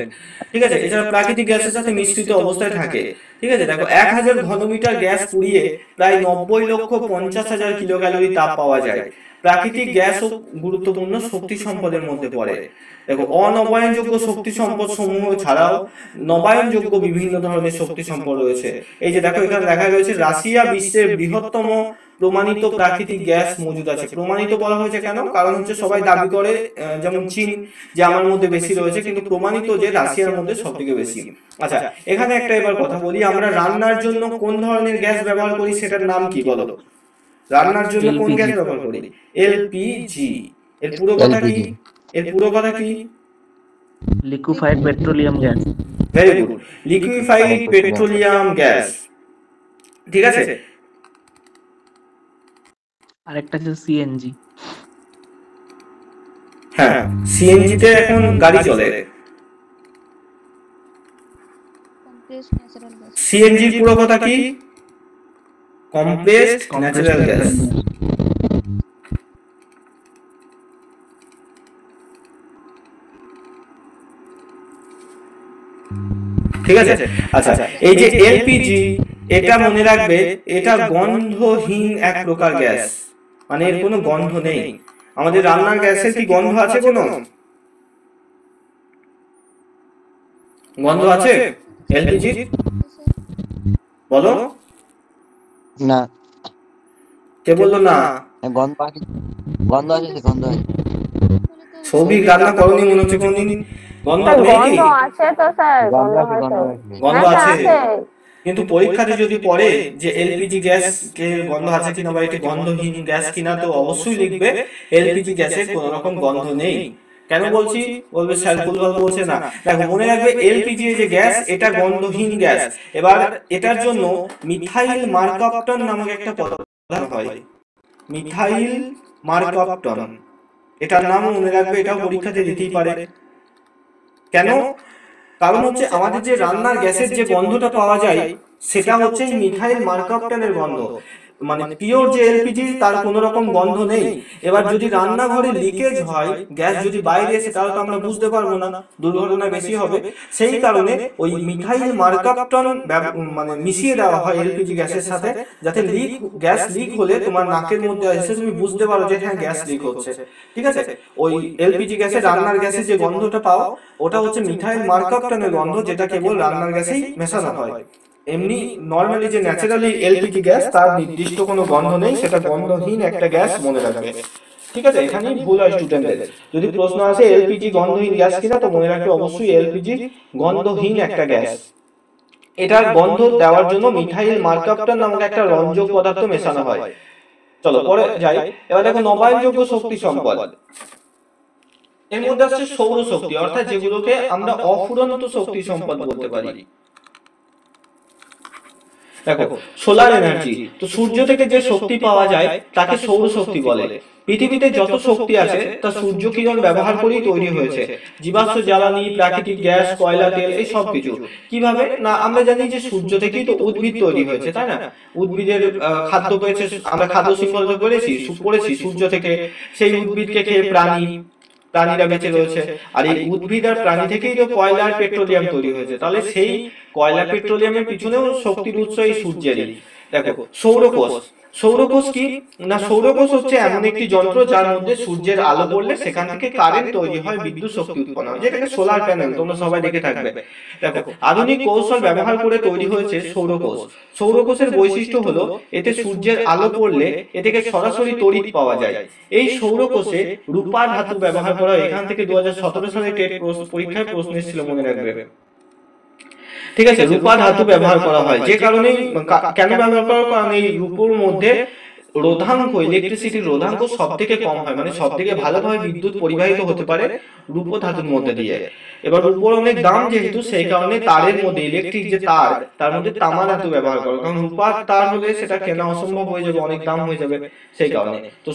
ঠিক আছে। এছাড়া প্রাকৃতিক গ্যাসের সাথে মিশ্রিত অবস্থায় থাকে, ঠিক আছে। দেখো 1000 ঘনমিটার গ্যাস পুড়িয়ে প্রায় 90,50,000 কিলো ক্যালোরি তাপ পাওয়া যায়। প্রাকৃতিক গ্যাসও গুরুত্বপূর্ণ শক্তি সম্পদের মধ্যে পড়ে। দেখো অনবায়নযোগ্য শক্তি সম্পদ সমূহ ছাড়াও নবায়নযোগ্য বিভিন্ন ধরনের শক্তি সম্পদ রয়েছে। এই যে দেখো এখানে দেখা রয়েছে রাশিয়া বিশ্বের বৃহত্তম প্রমাণিত প্রাকৃতিক গ্যাস মজুদ আছে। প্রমাণিত বলা হয়েছে কেন, কারণ হচ্ছে সবাই দাবি করে, যেমন চীন যে আমার মধ্যে বেশি রয়েছে, কিন্তু প্রমাণিত যে রাশিয়ার মধ্যে সব থেকে বেশি। আচ্ছা, এখানে একটা এবার কথা বলি, আমরা রান্নার জন্য কোন ধরনের গ্যাস ব্যবহার করি সেটার নাম কি বলো? রান্নার জন্য কোন গ্যাস ব্যবহার করি? এলপিজি। এর পুরো কথা কি? এর পুরো কথা কি? Liquefied petroleum gas. Very good, liquefied petroleum gas, ঠিক আছে। আরেকটা আছে সিএনজি। হ্যাঁ, সিএনজি তে এখন গাড়ি চলে। Compressed natural gas. সিএনজি এর পুরো কথা কি? কমপ্রেসড ন্যাচারাল গ্যাস, ঠিক আছে। আচ্ছা, এই যে এলপিজি, এটা মনে রাখবে, এটা গন্ধহীন এক প্রকার গ্যাস, মানে এর কোনো গন্ধ নেই। আমাদের রান্নার গ্যাসের কি গন্ধ আছে? কোনো গন্ধ আছে এলপিজি? বলো, না, কে বললো না? গন্ধ আছে, গন্ধ আছে, গন্ধ আছে। ছবি রান্না করনি মনে হচ্ছে কোনদিন, গন্ধ নেই কি? গন্ধ আছে তো স্যার, গন্ধ গন্ধ আছে, হয়তো। গন্ধ আছে। গন্ধ হ্যাঁ, আছে, আছে। কিন্তু পরীক্ষাতে যদি পড়ে যে এলপিজি গ্যাস কে গন্ধ আছে কিনা বা এটি গন্ধহীন গ্যাস কিনা, তো অবশ্যই লিখবে এলপিজি গ্যাসের কোনো রকম গন্ধ নেই। কেন বলছি? বলবে স্যার ভুলভাল বলছে না। দেখো মনে রাখবে এলপিজি যে গ্যাস, এটা গন্ধহীন গ্যাস। এবার এটার জন্য মিথাইল মার্কঅপটন নামক একটা পদার্থ হয়, মিথাইল মার্কঅপটন, এটার নাম মনে রাখবে, এটাও পরীক্ষাতে দিতেই পারে। কেন? কারণ হচ্ছে আমাদের যে রান্নার গ্যাসের যে গন্ধটা পাওয়া যায় সেটা হচ্ছে মিথাইল মার্কঅপটনের গন্ধ, মানে পিওর যে এলপিজি তার কোনো রকম গন্ধ নেই। এবার যদি রান্নাঘরে লিকেজ হয়, গ্যাস যদি বাইরে এসে, তাহলে তো আমরা বুঝতে পারবো না, দুর্ঘটনা বেশি হবে। সেই কারণে ওই মিথাইল মার্কঅপটন মানে মিশিয়ে দেওয়া হয় এলপিজি গ্যাসের সাথে, যাতে গ্যাস লিক হলে তোমার নাকের মধ্যে এসে তুমি বুঝতে পারো যে হ্যাঁ গ্যাস লিক হচ্ছে, ঠিক আছে। ওই এলপিজি গ্যাসের, রান্নার গ্যাসের যে গন্ধটা পাও ওটা হচ্ছে মিথাইল মার্কঅপটনের গন্ধ, যেটা কেবল রান্নার গ্যাসেই মেশানো হয়। এমনি নর্মালি যে ন্যাচারালি এলপিজি গ্যাস তার নির্দিষ্ট কোনো গন্ধ নেই, সেটা গন্ধহীন একটা গ্যাস মনে রাখবে। ঠিক আছে, এখানেই ভুল হয় স্টুডেন্টদের। যদি প্রশ্ন আসে এলপিজি গন্ধহীন গ্যাস কিনা, তো মনে রাখবে অবশ্যই এলপিজি গন্ধহীন একটা গ্যাস। এটার গন্ধ দেওয়ার জন্য মিথাইল মার্কাপটার নামক একটা রঞ্জক পদার্থ মেশানো হয়। চলো পরে যাই। এবার দেখো নবায়নযোগ্য শক্তি সম্পদ, এর মধ্যে আছে সৌরশক্তি, অর্থাৎ যেগুলোকে আমরা অফুরন্ত শক্তি সম্পদ বলতে পারি। দেখো সোলার এনার্জি, তো সূর্য থেকে যে শক্তি পাওয়া যায় তাকে সৌরশক্তি বলে। পৃথিবীতে যত শক্তি আছে তা সূর্য কিরণ ব্যবহার করেই তৈরি হয়েছে। জীবাশ্ম জ্বালানি, প্রাকৃতিক গ্যাস, কয়লা, তেল, এই সব কিছু। কিভাবে না, আমরা জানি যে সূর্য থেকেই তো উদ্ভিদ তৈরি হয়েছে, তাই না? উদ্ভিদের খাদ্য পেয়েছে, আমরা খাদ্য শৃঙ্খল পড়েছি সূর্য থেকে। সেই উদ্ভিদকে খেয়ে প্রাণীরা বেঁচে রয়েছে। আর এই উদ্ভিদ আর প্রাণী থেকেই তো কয়লা আর পেট্রোলিয়াম তৈরি হয়েছে। তাহলে সেই কয়লা পেট্রোলিয়ামের পিছনেও শক্তির উৎস এই সূর্যেরই। দেখো সৌরকোষ, সৌরকোষ কি না, সৌরকোষ হচ্ছে এমন একটি যন্ত্র যার মধ্যে সূর্যের আলো পড়লে সেখান থেকে কারেন্ট তৈরি হয়, বিদ্যুৎ শক্তি উৎপন্ন হয়, যেটাকে সোলার প্যানেল তোমরা সবাই দেখে থাকবে। দেখো আধুনিক কৌশল ব্যবহার করে তৈরি হয়েছে সৌরকোষ। সৌরকোষের বৈশিষ্ট্য হলো এতে সূর্যের আলো পড়লে এ থেকে সরাসরি তড়িৎ পাওয়া যায়। এই সৌরকোষে রূপা ধাতু ব্যবহার করা হয়। এখান থেকে 2017 সালে টেট পরীক্ষায় প্রশ্ন এসেছিল, মনে রাখবে। ঠিক আছে, রূপা ধাতু ব্যবহার করা হয়, যে কারণে কেন ব্যবহার করা হয়, কারণ এই রূপোর মধ্যে রোধাঙ্ক, ইলেকট্রিসিটির রোধাঙ্ক সব থেকে কম হয়, মানে সব থেকে ভালোভাবে বিদ্যুৎ পরিবাহিত হতে পারে রূপো ধাতুর মধ্যে দিয়ে। এবার রূপোর অনেক দাম যেহেতু, সেই কারণে তারের মধ্যে, ইলেকট্রিক যে তার মধ্যে তামা ধাতু ব্যবহার করে, কারণ রূপার তার হলে সেটা কেনা অসম্ভব হয়ে যাবে, অনেক দাম হয়ে যাবে, সেই কারণে। তো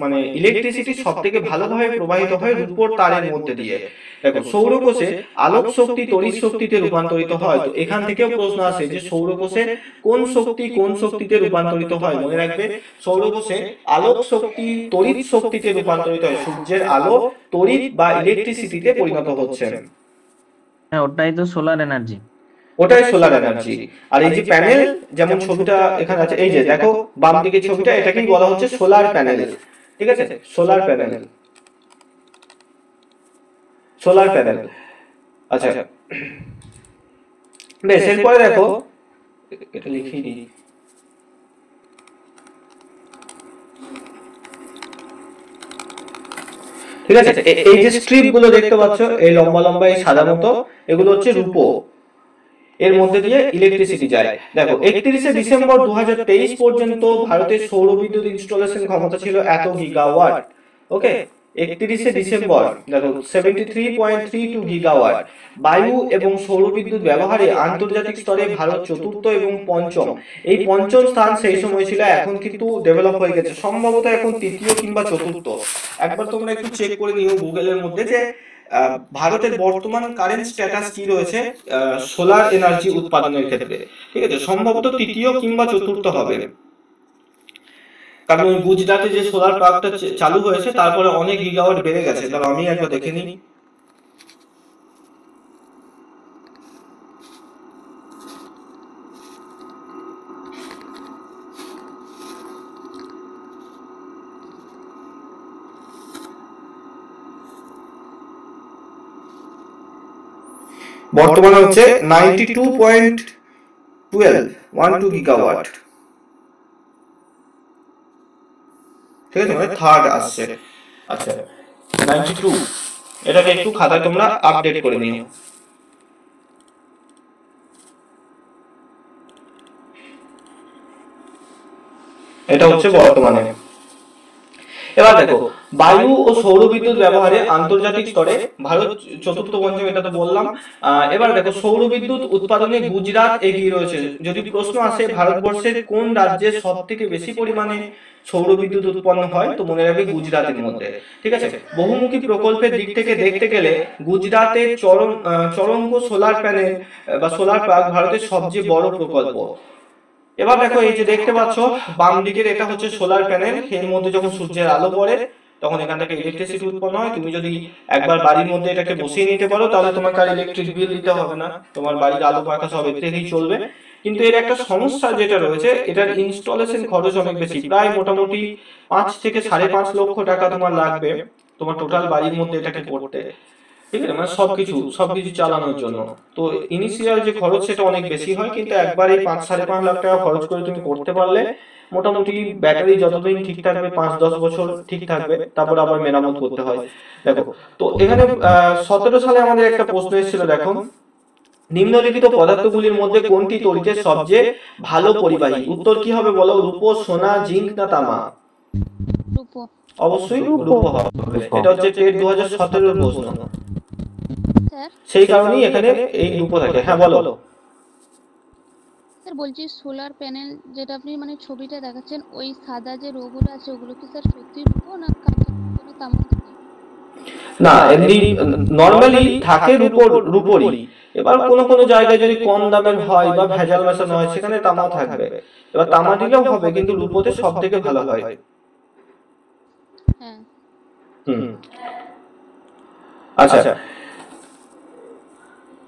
মানে ইলেকট্রিসিটি সব থেকে ভালোভাবে প্রবাহিত হয় রূপোর তারের মধ্যে দিয়ে। দেখো সৌরকোষে আলোক শক্তি তড়িৎ শক্তিতে রূপান্তরিত হয়। তো এখান থেকেও প্রশ্ন আসে যে সৌরকোষে কোন শক্তি কোন শক্তিতে রূপান্তরিত হয়। মনে রাখবে সৌরকোষে আলোক শক্তি তড়িৎ শক্তিতে রূপান্তরিত হয়। সূর্যের আলো তড়িৎ বা ইলেকট্রিসিটিতে পরিণত হচ্ছে। হ্যাঁ, ওটাই তো সোলার এনার্জি। ওটাই সোলার এনার্জি। আর এই যে প্যানেল, যেমন ছবিটা এখানে আছে, এই যে দেখো বাম দিকে ছবিটা, এটাকেই বলা হচ্ছে সোলার প্যানেল। ঠিক আছে, সোলার প্যানেল, সোলার প্যানেল। আচ্ছা বেশ, এরপরে দেখো এটা লিখেই দিই। ঠিক আছে, এই যে স্ট্রিপ গুলো দেখতে পাচ্ছ, এই লম্বা লম্বা এই সাদা মতো, এগুলো হচ্ছে রূপো। এর মধ্যে দিয়ে ইলেকট্রিসিটি যায়। দেখো 31শে ডিসেম্বর 2023 পর্যন্ত ভারতের সৌর বিদ্যুৎ ইনস্টলেশন ক্ষমতা ছিল এত গিগাওয়াট। ওকে, 31শে ডিসেম্বর দেখো 73.32 গিগাওয়াট। বায়ু এবং সৌর বিদ্যুৎ ব্যবহারে আন্তর্জাতিক স্তরে ভারত চতুর্থ এবং পঞ্চম। এই পঞ্চম স্থান সেই সময় ছিল, এখন কিন্তু ডেভেলপ হয়ে গেছে, সম্ভবত এখন তৃতীয় কিংবা চতুর্থ। একবার তোমরা একটু চেক করে নিও গুগলের মধ্যে যে ভারতের বর্তমান কারেন্ট স্ট্যাটাস কি রয়েছে সোলার এনার্জি উৎপাদনের ক্ষেত্রে। ঠিক আছে, সম্ভবত তৃতীয় কিংবা চতুর্থ হবে, কারণ গুজরাটে যে সোলার পার্কটা চালু হয়েছে তারপরে অনেক গিগাওয়াট বেড়ে গেছে। কারণ আমি একবার দেখে নিই। বর্তমানে হচ্ছে 92.12 গিগাওয়াট। ঠিক আছে, মানে থার্ড আসছে। আচ্ছা 92, এটাকে একটু খাতায় তোমরা আপডেট করে নিও। এটা হচ্ছে বর্তমানে। এবার দেখো বায়ু ও সৌর বিদ্যুৎ ব্যবহারে আন্তর্জাতিক স্তরে ভারত চতুর্থ পঞ্চম, এটা তো বললাম। এবার দেখো সৌর বিদ্যুৎ উৎপাদনে গুজরাট এগিয়ে রয়েছে। যদি প্রশ্ন আসে ভারতবর্ষের কোন রাজ্যে সব থেকে বেশি পরিমাণে সৌর বিদ্যুৎ উৎপন্ন হয়, তো মনে রাখবে গুজরাটের মধ্যে। ঠিক আছে, বহুমুখী প্রকল্পের দিক থেকে দেখতে গেলে গুজরাটের চরঙ্গ সোলার প্যানেল বা সোলার পার্ক ভারতের সবচেয়ে বড় প্রকল্প। এবার দেখো এই যে দেখতে পাচ্ছ বাম দিকের, এটা হচ্ছে সোলার প্যানেল। এর মধ্যে যখন সূর্যের আলো পড়ে তখন এখান থেকে ইলেকট্রিসিটি উৎপন্ন হয়। তুমি যদি একবার বাড়ির মধ্যে এটাকে বসিয়ে নিতে পারো তাহলে তোমাকে আর ইলেকট্রিক বিল দিতে হবে না, তোমার বাড়ির আলো বাতাস সব এর থেকেই চলবে। কিন্তু এর একটা সমস্যা যেটা রয়েছে, এটার ইনস্টলেশন খরচ অনেক বেশি, প্রায় মোটামুটি 5 থেকে 5.5 লক্ষ টাকা তোমার লাগবে তোমার টোটাল বাড়ির মধ্যে এটাকে করতে। ঠিক আছে, মানে সবকিছু চালানোর জন্য। তো ইনিশিয়াল যে খরচ সেটা অনেক বেশি হয়, কিন্তু একবার এই 5-5.5 লাখ টাকা খরচ করে তুমি করতে পারলে মোটামুটি ব্যাটারি যতদিন ঠিক থাকবে, 5-10 বছর ঠিক থাকবে, তারপর আবার মেরামত করতে হয়। দেখো, তো এখানে 17 সালে আমাদের একটা প্রশ্ন এসেছিল, দেখো, নিম্নলিখিত পদার্থগুলির মধ্যে কোনটি তড়িতের সবচেয়ে ভালো পরিবাহী? উত্তর কি হবে বলো? রূপো, সোনা, জিঙ্ক না তামা? রূপো। অবশ্যই রূপো হবে। এটা হচ্ছে টেট 2017 প্রশ্ন, স্যার সেই কারণেই এখানে এই রূপো থাকে। হ্যাঁ বলো। স্যার বলছি সোলার প্যানেল যেটা আপনি মানে ছবিটা দেখাচ্ছেন, ওই সাদা যে রোগুলো আছে ওগুলো কি স্যার সত্যি রূপো না কাঁচা কোনো তামা থাকে? না, এমনি নরমালি থাকে রূপোরই। এবার কোনো কোনো জায়গায় যদি কম দামের হয় বা ভেজাল মেশানো হয় সেখানে তামাও থাকবে। এবার তামা দিলেও হবে, কিন্তু রূপোতে সব থেকে ভালো হয়। হ্যাঁ। হুম। আচ্ছা,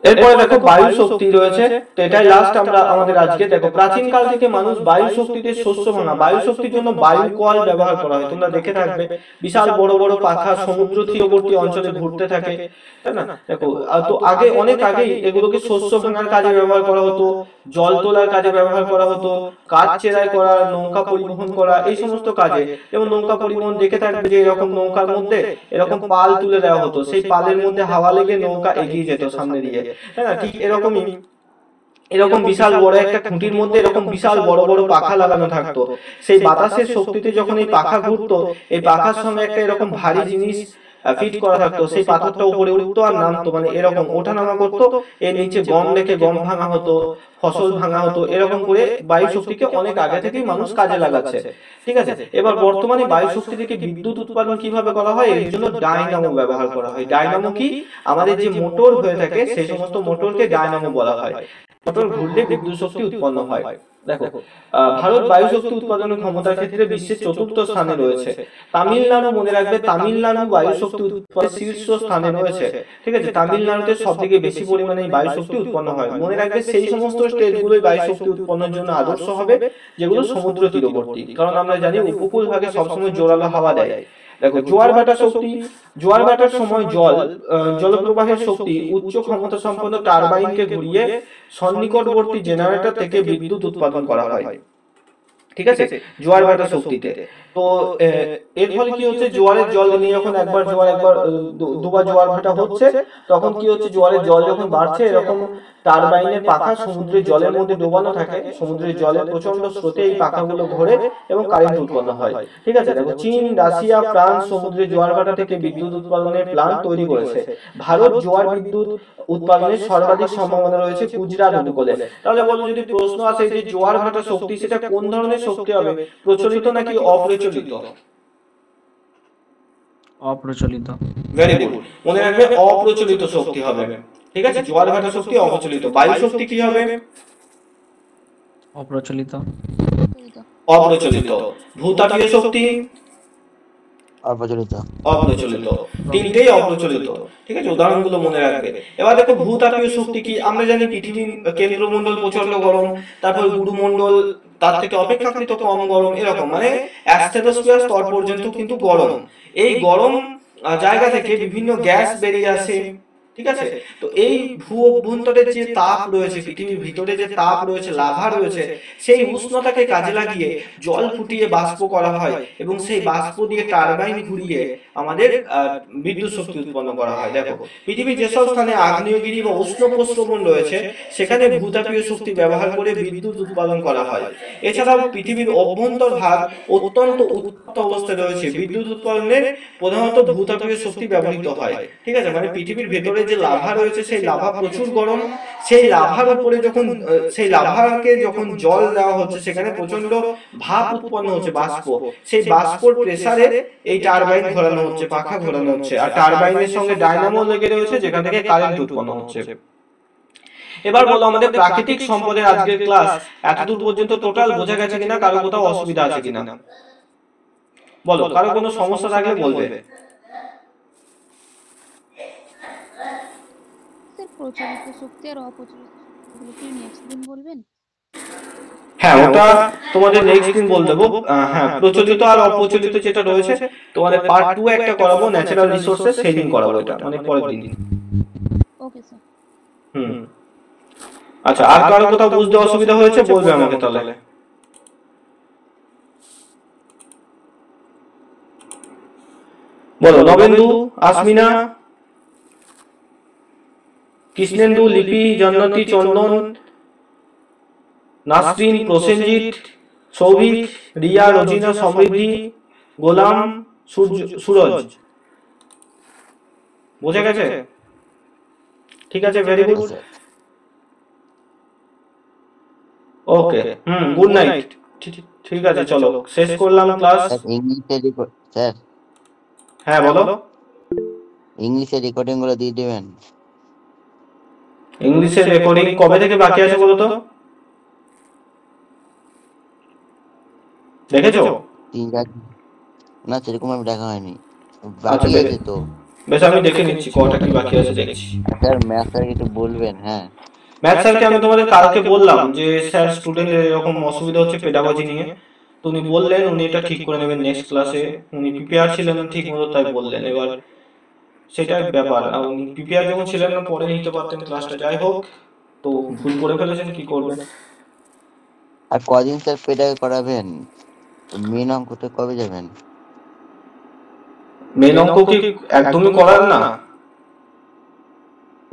এরপরে দেখো বায়ু শক্তি রয়েছে। তো এটাই লাস্ট আমরা আমাদের আজকে। দেখো, প্রাচীন কাল থেকে মানুষ বায়ু শক্তিতে শস্য ভাঙা, বায়ু শক্তির জন্য বায়ু কল ব্যবহার করা হয়। তোমরা দেখে থাকবে বিশাল বড় বড় পাখা সমুদ্র তীরবর্তী অঞ্চলে ঘুরতে থাকে, তাই না? দেখো, তো আগে অনেক আগেই এগুলোকে শস্য ভাঙার কাজে ব্যবহার করা হতো, জল তোলার কাজে ব্যবহার করা হতো, কাঠ চেরাই করা, নৌকা পরিবহন করা, এই সমস্ত কাজে। যেমন নৌকা পরিবহন দেখে থাকবে যে এরকম নৌকার মধ্যে এরকম পাল তুলে দেওয়া হতো, সেই পালের মধ্যে হাওয়া লেগে নৌকা এগিয়ে যেত সামনে দিয়ে, তাই না? ঠিক এরকমই এরকম বিশাল বড় একটা খুঁটির মধ্যে এরকম বিশাল বড় বড় পাখা লাগানো থাকতো। সেই বাতাসের শক্তিতে যখন এই পাখা ঘুরতো, এই পাখার সঙ্গে একটা এরকম ভারী জিনিস ফিট করা থাকতো, সেই পাথরটা উপরে উঠতো আর নামতো, মানে এরকম ওঠানামা করতো। এর নিচে গম রেখে গম ভাঙা হতো, ফসল ভাঙা হতো, এরকম করে বায়ু শক্তিকে অনেক আগে থেকেই মানুষ কাজে লাগাচ্ছে। ঠিক আছে, এবার বর্তমানে বায়ু শক্তি থেকে বিদ্যুৎ উৎপাদন কিভাবে করা হয়? এর জন্য ডায়নামো ব্যবহার করা হয়। ডায়নামো কি? আমাদের যে মোটর হয়ে থাকে সেই সমস্ত মোটরকে ডায়নামো বলা হয়। মোটর ঘুরলে বিদ্যুৎ শক্তি উৎপন্ন হয়। দেখো, ভারত বায়ু শক্তি উৎপাদনের ক্ষমতার ক্ষেত্রে বিশ্বের 4র্থ স্থানে রয়েছে। তামিলনাড়ু, মনে রাখবে, তামিলনাড়ু বায়ু শক্তি উৎপাদনের শীর্ষ স্থানে রয়েছে। ঠিক আছে, তামিলনাড়ুতে সব থেকে বেশি পরিমাণে বায়ু শক্তি উৎপন্ন হয়। মনে রাখবে সেই সমস্ত স্টেটগুলোই বায়ু শক্তি উৎপন্নের জন্য আদর্শ হবে যেগুলো সমুদ্র তীরবর্তী, কারণ আমরা জানি উপকূল ভাগে সবসময় জোরালো হাওয়া দেয়। দেখো, জোয়ার ভাটা শক্তি, জোয়ার ভাটার সময় জলপ্রবাহের শক্তি উচ্চ ক্ষমতা সম্পন্ন টারবাইনকে ঘুরিয়ে সন্নিকটবর্তী জেনারেটর থেকে বিদ্যুৎ উৎপাদন করা হয়। ঠিক আছে, জোয়ার ভাটা শক্তিতে। তো এর ফলে কি হচ্ছে, জোয়ারের জল নিয়ে যখন একবার দুবার জোয়ার ভাটা হচ্ছে, তখন কি হচ্ছে, জোয়ারের জল যখন বাড়ছে, এরকম টারবাইনের পাখা সমুদ্রের জলের মধ্যে ডোবানো থাকে, সমুদ্রের জলের প্রচন্ড স্রোতে এই পাখাগুলো ঘোরে এবং কারেন্ট উৎপন্ন হয়। ঠিক আছে, দেখো, চীন, রাশিয়া, ফ্রান্স সমুদ্রের জোয়ার ভাটা থেকে বিদ্যুৎ উৎপাদনের প্ল্যান্ট তৈরি করেছে। ভারত জোয়ার বিদ্যুৎ উৎপাদনের সর্বাধিক সম্ভাবনা রয়েছে গুজরাট উপকূলে। তাহলে বলো, যদি প্রশ্ন আসে যে জোয়ার ভাটা শক্তি, সেটা কোন ধরনের শক্তি হবে, প্রচলিত নাকি অপ্রচলিত? অপ্রচলিত। ভেরি গুড, মনে রাখবে অপ্রচলিত শক্তি হবে। ঠিক আছে, জোয়ার ভাটা শক্তি অপ্রচলিত। বায়ু শক্তি কি হবে? অপ্রচলিত। অপ্রচলিত। ভূতাপীয় শক্তি অপ্রচলিত। অপ্রচলিত। তিনটেই অপ্রচলিত। ঠিক আছে, উদাহরণগুলো মনে রাখবে। এবার দেখো, ভূতাপীয় শক্তি কি? আমরা জানি পৃথিবীর কেন্দ্রমণ্ডল প্রচন্ড গরম, তারপর গুরুমণ্ডল তার থেকে অপেক্ষাকৃত কম গরম, এরকম মানে অ্যাস্ট্রোস্ফিয়ার স্তর পর্যন্ত কিন্তু গরম। এই গরম জায়গা থেকে বিভিন্ন গ্যাস বেরিয়ে আসে। ঠিক আছে, তো এই ভূ অভ্যন্তরের যে তাপ রয়েছে, পৃথিবীর ভিতরে যে তাপ রয়েছে, লাভা রয়েছে, সেই উষ্ণতাকে কাজে লাগিয়ে জল ফুটিয়ে বাষ্প করা হয় এবং সেই বাষ্প দিয়ে টারবাইন ঘুরিয়ে আমাদের বিদ্যুৎ শক্তি উৎপন্ন করা হয়। দেখো, পৃথিবীর যেসব স্থানে আগ্নেয়গিরি বা উষ্ণ প্রস্রবণ রয়েছে সেখানে ভূতাপীয় শক্তি ব্যবহার করে বিদ্যুৎ উৎপাদন করা হয়। এছাড়াও পৃথিবীর অভ্যন্তর ভাগ অত্যন্ত উত্তপ্ত অবস্থায় রয়েছে, বিদ্যুৎ উৎপাদনের প্রধানত ভূতাপীয় শক্তি ব্যবহৃত হয়। ঠিক আছে, মানে পৃথিবীর ভেতরে যে লাভা রয়েছে সেই লাভা প্রচুর গরম, সেই লাভার উপরে যখন সেই লাভাকে যখন জল দেওয়া হচ্ছে, সেখানে প্রচন্ড ভাপ উৎপন্ন হচ্ছে, বাষ্প। সেই বাষ্পর প্রেসারে এই টারবাইন ঘোরানো হচ্ছে, পাখা ঘোরানো হচ্ছে, আর টারবাইনের সঙ্গে ডায়নামো লেগে রয়েছে যেখান থেকে কারেন্ট উৎপন্ন হচ্ছে। এবার বলো, আমাদের প্রাকৃতিক সম্পদের আজকের ক্লাস এতদূর পর্যন্ত টোটাল বোঝা গেছে কিনা, কারো কোথাও অসুবিধা আছে কিনা বলো, কারো কোনো সমস্যা থাকলে বলবে। স্যার প্রচলিত শক্তি আর অপ্রচলিত শক্তিগুলো কি উনি এক্সপ্লেন বলবেন? হ্যাঁ, ওটা তোমাদের নেক্সট দিন বলে দেবো। হ্যাঁ, প্রচলিত আর অপ্রচলিত যেটা রয়েছে তোমাদের পার্ট 2 একটা করাবো, ন্যাচারাল রিসোর্সেস, সেই দিন করাবো এটা, মানে পরের দিন। Okay sir. হুম, আচ্ছা, আর কারো কোথাও বুঝতে অসুবিধা হয়েছে বলবে আমাকে তাহলে। বলো, নবেন্দু, আসমিনা, কৃষ্ণেন্দু, লিপি, জান্নাতি, চন্দন, নাসরিন, প্রসেনজিৎ, সৌভিক, রিয়া, রোজিনা, সমৃদ্ধি, গোলাম, সুরজ। বোঝা গেছে? ঠিক আছে, ভেরি গুড। ওকে, গুড নাইট। ঠিক আছে, চলো শেষ করলাম ক্লাস। স্যার ইংলিশে স্যার হ্যাঁ বলো। ইংলিশে রেকর্ডিং গুলো দিয়ে দেবেন। ইংলিশের রেকর্ডিং কবে থেকে বাকি আছে বলো তো? দেখেছো? ঠিক আছে, না সেরকম আমি দেখা হয়নি, আচ্ছা, বাকি আছে তো। বেশ, আমি দেখে নিচ্ছি কটা কি বাকি আছে, দেখছি। স্যার ম্যাথ স্যার একটু বলবেন। হ্যাঁ ম্যাথ স্যারকে আমি তোমাদের কালকে বললাম যে স্যার স্টুডেন্টের এরকম অসুবিধা হচ্ছে পেডাগজি নিয়ে, তো উনি বললেন উনি এটা ঠিক করে নেবেন নেক্সট ক্লাসে। উনি প্রিপেয়ার ছিলেন না ঠিক মতো, তাই বললেন। এবার সেটাই ব্যাপার, আর উনি প্রিপেয়ার যখন ছিলেন না পরে নিতে পারতেন ক্লাসটা। যাই হোক, তো ভুল করে ফেলেছেন, কি করবেন। আর কদিন স্যার পেডাগজি করাবেন? মেন অঙ্কটা কবে যাবেন? মেন অঙ্ক কি একদমই করার না?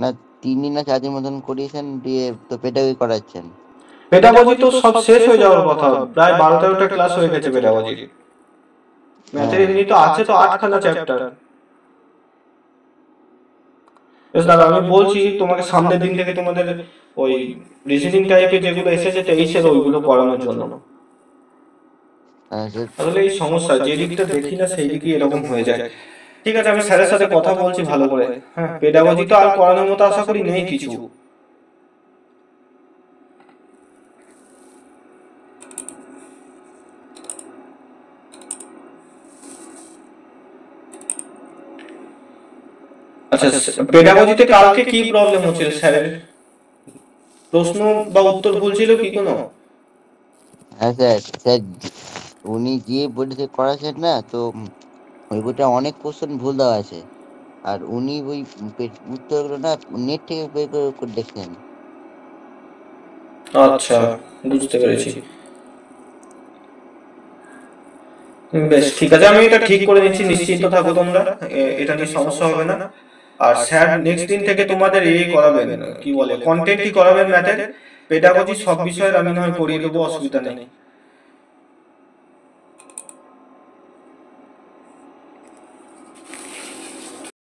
না 3 দিন না 4 দিন মতন করিয়েছেন, দিয়ে তো পেডাগজি করাচ্ছেন। পেডাগজি তো সব শেষ হয়ে যাওয়ার কথা, প্রায় 12-13টা ক্লাস হয়ে গেছে পেডাগজি। ম্যাথের এমনি তো আছে তো 8খানা চ্যাপ্টার। বেশ দাদা, আমি বলছি তোমাকে সামনের দিন থেকে তোমাদের ওই রিজনিং টাইপের যেগুলো এসেছে 23-এর ওইগুলো করানোর জন্য। আসলে এই সমস্যা যে দিকটা দেখি না সেই দিকই এরকম হয়ে যায়। ঠিক আছে, আমি স্যারের সাথে কথা বলছি ভালো করে। হ্যাঁ, পেডাগজি তো আর করানোর মতো আশা করি নেই কিছু। আচ্ছা, পেডাগজিতে কালকে কি প্রবলেম হচ্ছিল স্যারের? প্রশ্ন বা উত্তর ভুল ছিল কি কোনো? হ্যাঁ স্যার, স্যার উনি যে বইটা করাছেন না, তো ওই বইটা অনেক কোশ্চেন ভুল দেওয়া আছে, আর উনি ওই উত্তরগুলো না নেট থেকে বের করে দেখছেন। আচ্ছা, বুঝতে পেরেছি। বেশ ঠিক আছে, আমি এটা ঠিক করে নিচ্ছি, নিশ্চিন্ত থাকো তোমরা, এটা নিয়ে সমস্যা হবে না। আর স্যার নেক্সট দিন থেকে তোমাদের এই করাবেন, কি বলে, কন্টেন্টই করাবেন ম্যাথের। পেডাগজি সব বিষয়ের আমি নয় করিয়ে দেবো, অসুবিধা নেই।